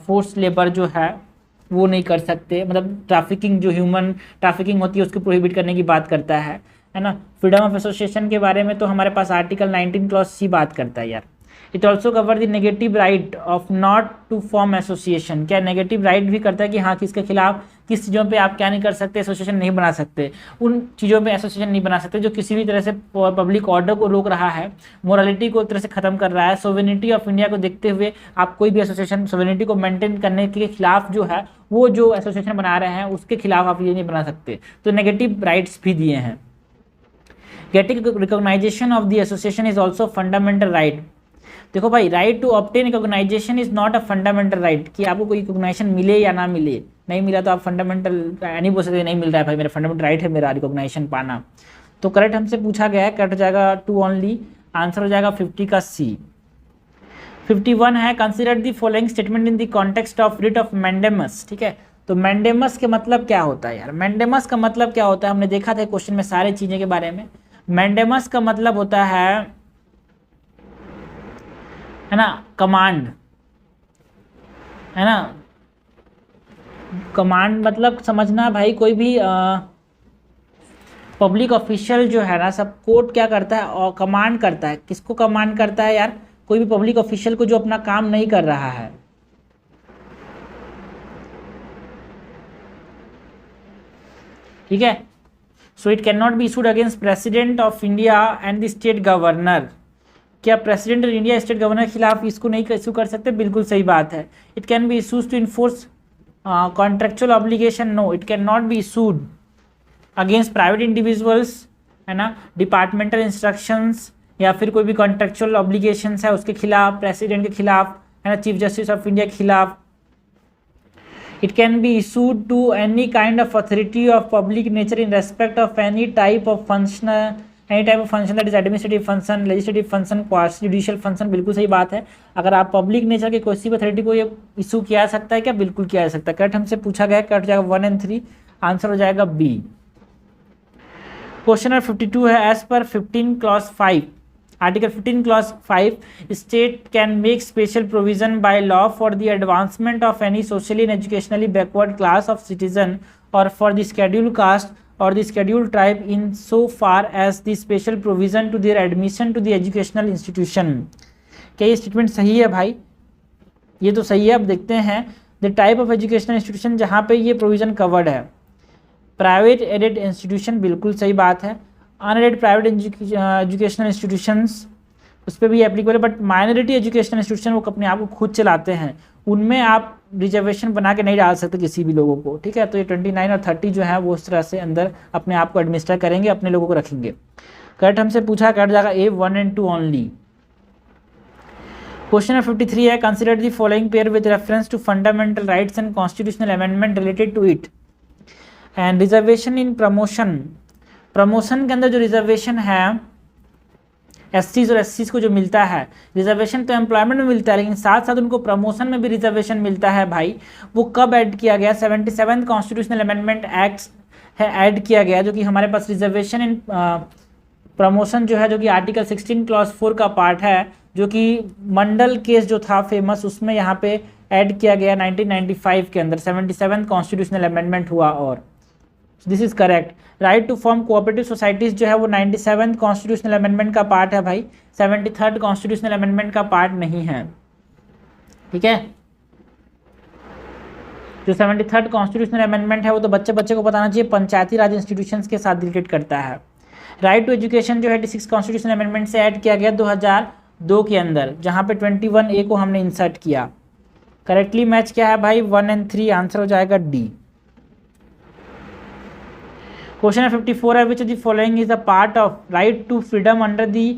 Speaker 1: फोर्स लेबर जो है वो नहीं कर सकते, मतलब ट्रैफिकिंग, जो ह्यूमन ट्रैफिकिंग होती है उसको प्रोहिबिट करने की बात करता है ना। फ्रीडम ऑफ एसोसिएशन के बारे में तो हमारे पास आर्टिकल 19 क्लॉज सी बात करता है यार। It also cover the negative right of not to form association. क्या नेगेटिव राइट भी करता है कि हाँ किसके खिलाफ, किस चीज़ों पे आप क्या नहीं कर सकते, एसोसिएशन नहीं बना सकते, उन चीज़ों पे एसोसिएशन नहीं बना सकते जो किसी भी तरह से पब्लिक ऑर्डर को रोक रहा है, मोरालिटी को एक तरह से खत्म कर रहा है। सोवेनिटी ऑफ इंडिया को देखते हुए आप कोई भी एसोसिएशन सोवेनिटी को मेंटेन करने के खिलाफ जो है, वो जो एसोसिएशन बना रहे हैं उसके खिलाफ आप ये नहीं बना सकते, तो नेगेटिव राइट्स भी दिए हैं। Getting recognization of the association is also fundamental right. देखो भाई, right to obtain recognization is not a fundamental right, कि आपको कोई रिकॉग्नाइजेशन मिले या ना मिले, नहीं मिला तो आप फंडामेंटल नहीं बोल सकते नहीं मिल रहा है भाई, मेरा फंडामेंटल राइट है मेरा रिकॉग्नाइजेशन पाना। तो करेक्ट हमसे पूछा गया है, कट हो जाएगा 2 ओनली, आंसर हो जाएगा 50 का सी। 51 है, consider the following statement in the context of writ of mandamus. ठीक है, तो मैंडेमस के मतलब क्या होता है यार? मैंडेमस का मतलब क्या होता है? हमने देखा था क्वेश्चन में सारे चीज़ें के बारे में। मैंडेमस का मतलब होता है ना कमांड, है ना। कमांड मतलब समझना भाई, कोई भी पब्लिक ऑफिशियल जो है ना, सब कोर्ट क्या करता है और कमांड करता है। किसको कमांड करता है यार? कोई भी पब्लिक ऑफिशियल को जो अपना काम नहीं कर रहा है। ठीक है, so it can not be issued against president of India and the state governor. क्या president of India state governor के खिलाफ इसको नहीं इशू कर सकते? बिल्कुल सही बात है। It can be issues to enforce contractual obligation, no it can not be issued against private individuals, है ना। डिपार्टमेंटल इंस्ट्रक्शंस या फिर कोई भी कॉन्ट्रेक्चुअल ऑब्लिगेशंस है उसके खिलाफ, प्रेसिडेंट के खिलाफ, है ना, चीफ जस्टिस ऑफ इंडिया के खिलाफ। It can be issued to any kind of authority of public nature in respect of any type of function that is administrative function, legislative function, quasi judicial function। बिल्कुल सही बात है। अगर आप public nature के कोई भी अथॉरिटी को ये इशू किया जा सकता है क्या? बिल्कुल किया जा सकता है। कट हमसे पूछा गया, कट जाएगा 1 और 3, आंसर हो जाएगा बी। क्वेश्चन नंबर 52 है, as per 15 clause 5 article 15 clause 5 state can make special provision by law for the advancement of any socially and educationally backward class of citizen और फॉर द शेड्यूल कास्ट और the schedule tribe in so far as the special provision to their admission to the educational institution. क्या ये statement सही है भाई? ये तो सही है। अब देखते हैं the type of educational institution जहाँ पे ये प्रोविजन कवर्ड है। प्राइवेट एडेड इंस्टीट्यूशन, बिल्कुल सही बात है। अनएडेड प्राइवेट एजुकेशनल इंस्टीट्यूशंस उस पर भी एप्लीकेबल है, बट माइनॉरिटी एजुकेशनल इंस्टीट्यूशन वो अपने आप को खुद चलाते हैं, उनमें आप रिजर्वेशन बना के नहीं डाल सकते किसी भी लोगों को। ठीक है, तो ये 29 और 30 जो है वो उस तरह से अंदर अपने आप को एडमिनिस्टर करेंगे, अपने लोगों को रखेंगे। करेक्ट हमसे पूछा, कट जाएगा ए 1 और 2 ओनली। क्वेश्चन नंबर 53 है, consider the following pair with reference to fundamental rights and constitutional amendment related to it and reservation in promotion. Promotion के अंदर जो रिजर्वेशन है एससीज और एससीज को जो मिलता है, रिजर्वेशन तो एम्प्लॉयमेंट में मिलता है लेकिन साथ साथ उनको प्रमोशन में भी रिजर्वेशन मिलता है भाई। वो कब ऐड किया गया? 77 कॉन्स्टिट्यूशनल अमेंडमेंट एक्ट है ऐड किया गया, जो कि हमारे पास रिजर्वेशन इन प्रमोशन जो है, जो कि आर्टिकल 16 क्लॉज 4 का पार्ट है, जो कि मंडल केस जो था फेमस, उसमें यहाँ पे ऐड किया गया 1995 के अंदर 77 कॉन्स्टिट्यूशनल अमेंडमेंट हुआ। और this is correct. Right to form cooperative societies जो है वो 97 कॉन्स्टिट्यूशनल अमेंडमेंट का पार्ट है भाई, 73 कॉन्स्टिट्यूशनल अमेंडमेंट का पार्ट नहीं है। ठीक है, जो 73 कॉन्स्टिट्यूशनल अमेंडमेंट है वो तो बच्चे को बताना चाहिए, पंचायती राज इंस्टीट्यूशंस के साथ रिलेटेड करता है। राइट टू एजुकेशन जो है 86 कॉन्स्टिट्यूशनल अमेंडमेंट से ऐड किया गया 2002 के अंदर, जहाँ पे 21A को हमने इंसर्ट किया। करेक्टली मैच क्या है भाई? 1 और 3, आंसर हो जाएगा डी। क्वेश्चन 54 है, which of the following is a part of right to freedom under the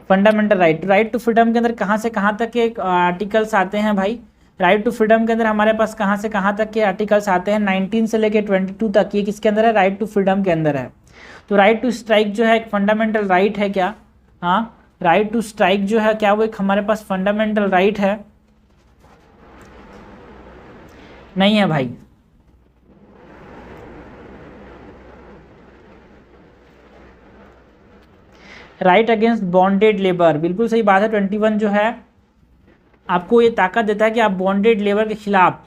Speaker 1: fundamental right. Right to freedom के अंदर कहाँ से कहाँ तक के आर्टिकल्स आते हैं भाई? राइट टू फ्रीडम के अंदर हमारे पास कहाँ से कहाँ तक के आर्टिकल्स आते हैं, 19 से लेके 22 तक। ये किसके अंदर है, राइट टू फ्रीडम के अंदर है। तो राइट टू स्ट्राइक जो है एक फंडामेंटल राइट है क्या, हाँ, राइट टू स्ट्राइक जो है क्या वो एक हमारे पास फंडामेंटल राइट है, नहीं है भाई। राइट अगेंस्ट बॉन्डेड लेबर, बिल्कुल सही बात है। 21 जो है आपको ये ताकत देता है कि आप बॉन्डेड लेबर के खिलाफ,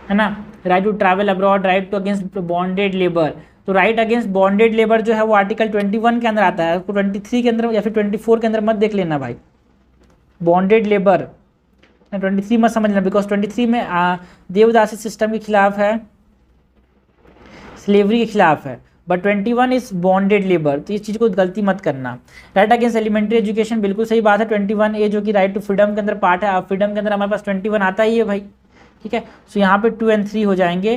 Speaker 1: है ना, right to travel abroad, right to against bonded labour. तो राइट अगेंस्ट बॉन्डेड लेबर जो है वो आर्टिकल 21 के अंदर आता है, आपको 23 के अंदर या फिर 24 के अंदर मत देख लेना भाई। बॉन्डेड लेबर 23 मत समझना, बिकॉज 23 में देवदासी सिस्टम के खिलाफ है, स्लेवरी के खिलाफ है, बट 21 इज बॉन्डेड लेबर। तो इस चीज़ को गलती मत करना। राइट अगेंस्ट एलिमेंट्री एजुकेशन, बिल्कुल सही बात है। 21 ए जो कि राइट टू फ्रीडम के अंदर पार्ट है, फ्रीडम के अंदर हमारे पास 21 आता ही है भाई, ठीक है। सो यहाँ पे 2 और 3 हो जाएंगे,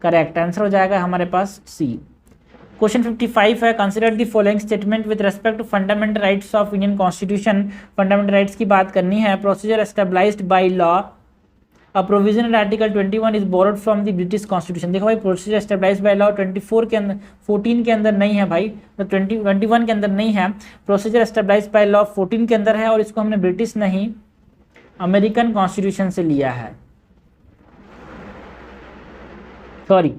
Speaker 1: करेक्ट आंसर हो जाएगा हमारे पास सी। क्वेश्चन 55 है, consider the following statement with respect to fundamental rights of Indian constitution. Fundamental rights की बात करनी है। Procedure established by law, a provision in article 21 is borrowed from the British constitution. देखो भाई, प्रोसीजर एस्टेब्लाइज्ड बाय लॉ 24 के अंदर, 14 के अंदर नहीं है भाई, तो 21 के अंदर नहीं है। प्रोसीजर एस्टेब्लाइज्ड बाय लॉ 14 के अंदर है, और इसको हमने ब्रिटिश नहीं अमेरिकन कॉन्स्टिट्यूशन से लिया है, सॉरी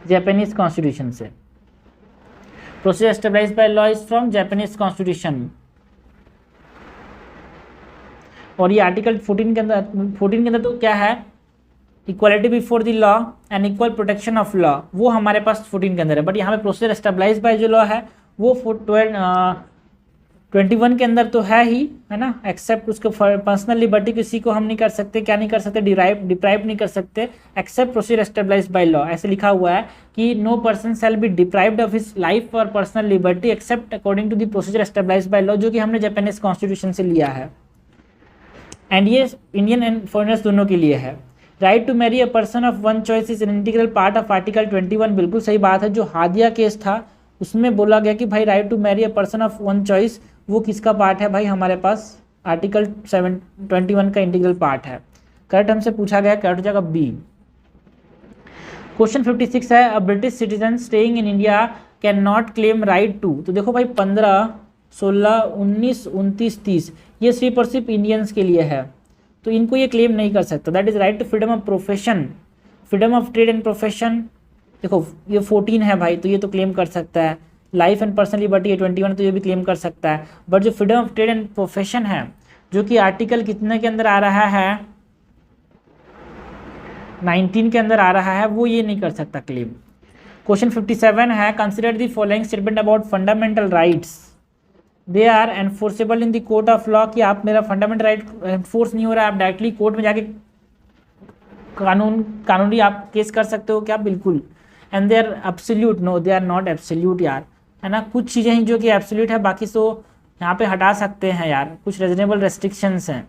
Speaker 1: जापानीज कॉन्स्टिट्यूशन से। Procedure established by law is from Japanese constitution. और ये आर्टिकल 14 के अंदर तो क्या है, equality before the law and equal protection of law, वो हमारे पास 14 के अंदर है। बट यहाँ पे प्रोसीजर एस्टेब्लाइज्ड बाय जो लॉ है वो 21 के अंदर तो है ही, है ना, एक्सेप्ट उसको पर्सनल लिबर्टी किसी को हम नहीं कर सकते, क्या नहीं कर सकते, डिप्राइव नहीं कर सकते, except procedure established by law. ऐसे लिखा हुआ है कि no person shall be deprived of his life और personal liberty except according to the procedure established by law, जो कि हमने जापानीज कॉन्स्टिट्यूशन से लिया है। एंड ये इंडियन एंड फॉरेनर्स दोनों के लिए है। Right to marry a person of one choice is an integral part of article 21, बिल्कुल सही बात है। जो हादिया केस था उसमें बोला गया कि भाई right to marry a person of one choice वो किसका पार्ट है भाई, हमारे पास आर्टिकल 21 का इंटीग्रल पार्ट है। करेक्ट हमसे पूछा गया, करेक्ट हो जाएगा बी। क्वेश्चन 56 है, a British citizen staying in India can not claim right to. तो देखो भाई 15, 16, 19, 29, 30 ये सिर्फ और सिर्फ इंडियंस के लिए है, तो इनको ये क्लेम नहीं कर सकता। That is right to freedom of profession, freedom of trade and profession. देखो ये 14 है भाई, तो ये तो क्लेम कर सकता है। लाइफ एंड पर्सनल लिबर्टी है 21, तो ये भी क्लेम कर सकता है। बट जो freedom of trade and profession है, जो कि आर्टिकल कितने के अंदर आ रहा है, 19 के अंदर आ रहा है, वो ये नहीं कर सकता क्लेम। क्वेश्चन 57 है, consider the following statement about fundamental rights, they are enforceable in the court of law. कि आप मेरा फंडामेंटल राइट एनफोर्स नहीं हो रहा है, आप डायरेक्टली कोर्ट में जाके कानूनी आप केस कर सकते हो क्या, बिल्कुल। And they are absolute, no they are not absolute यार, है ना। कुछ चीज़ें हैं जो कि एब्सोल्यूट है, बाकी तो यहाँ पे हटा सकते हैं यार, कुछ रीजनेबल रेस्ट्रिक्शंस हैं,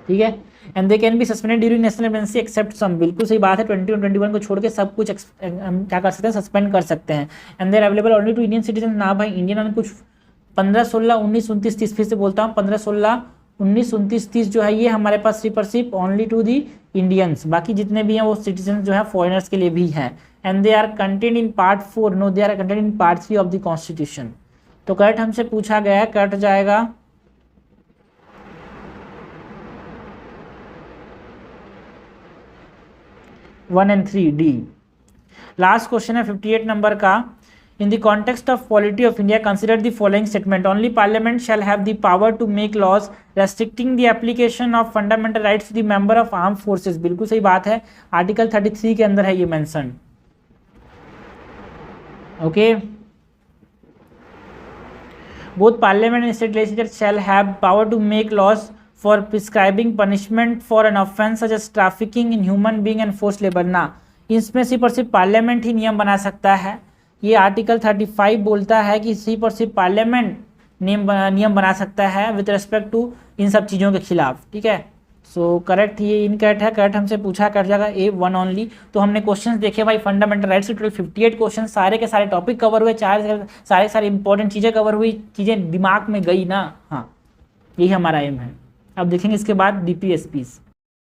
Speaker 1: ठीक है। And they can be suspended during national emergency except some, बिल्कुल सही बात है। 20 और 21 को छोड़ के सब कुछ हम क्या कर सकते हैं, सस्पेंड कर सकते हैं। And there available only to Indian citizen, ना भाई इंडियन में कुछ 15, 16, 19, 29, 30, फिर से बोलता हूँ 15, 16, 19, 29, 30 जो है ये हमारे पास सिर्फ और सिर्फ ओनली टू दी इंडियंस, बाकी जितने भी हैं वो सिटीजन जो है फॉरेनर्स के लिए भी हैं। And they are content in part 4, no they are content in part 3 of the constitution. तो करेक्ट हमसे पूछा गया है, करेक्ट जाएगा one and 3 D. Last question है 58 नंबर का, in the context of polity of India consider the following statement, only parliament shall have the power to make laws restricting the application of fundamental rights to the member of arm forces, बिल्कुल सही बात है। Article 33 के अंदर है ये mention, okay. Both parliament and state legislature shall have power to make laws for prescribing punishment for an offense such as trafficking in human being and forced labor। ना, इसमें सिर्फ और सिर्फ पार्लियामेंट ही नियम बना सकता है। ये आर्टिकल 35 बोलता है कि सिर्फ और सिर्फ पार्लियामेंट नियम बना सकता है विद रिस्पेक्ट टू इन सब चीज़ों के खिलाफ, ठीक है। सो करेक्ट ये इनकरेक्ट है, करेक्ट हमसे पूछा कट जाएगा ए 1 ओनली। तो हमने क्वेश्चंस देखे भाई फंडामेंटल राइट्स के टोटल 58 क्वेश्चन, सारे के सारे टॉपिक कवर हुए, सारे इंपॉर्टेंट चीज़ें कवर हुई, चीज़ें दिमाग में गई ना, हाँ यही हमारा एम है। अब देखेंगे इसके बाद DPSPs।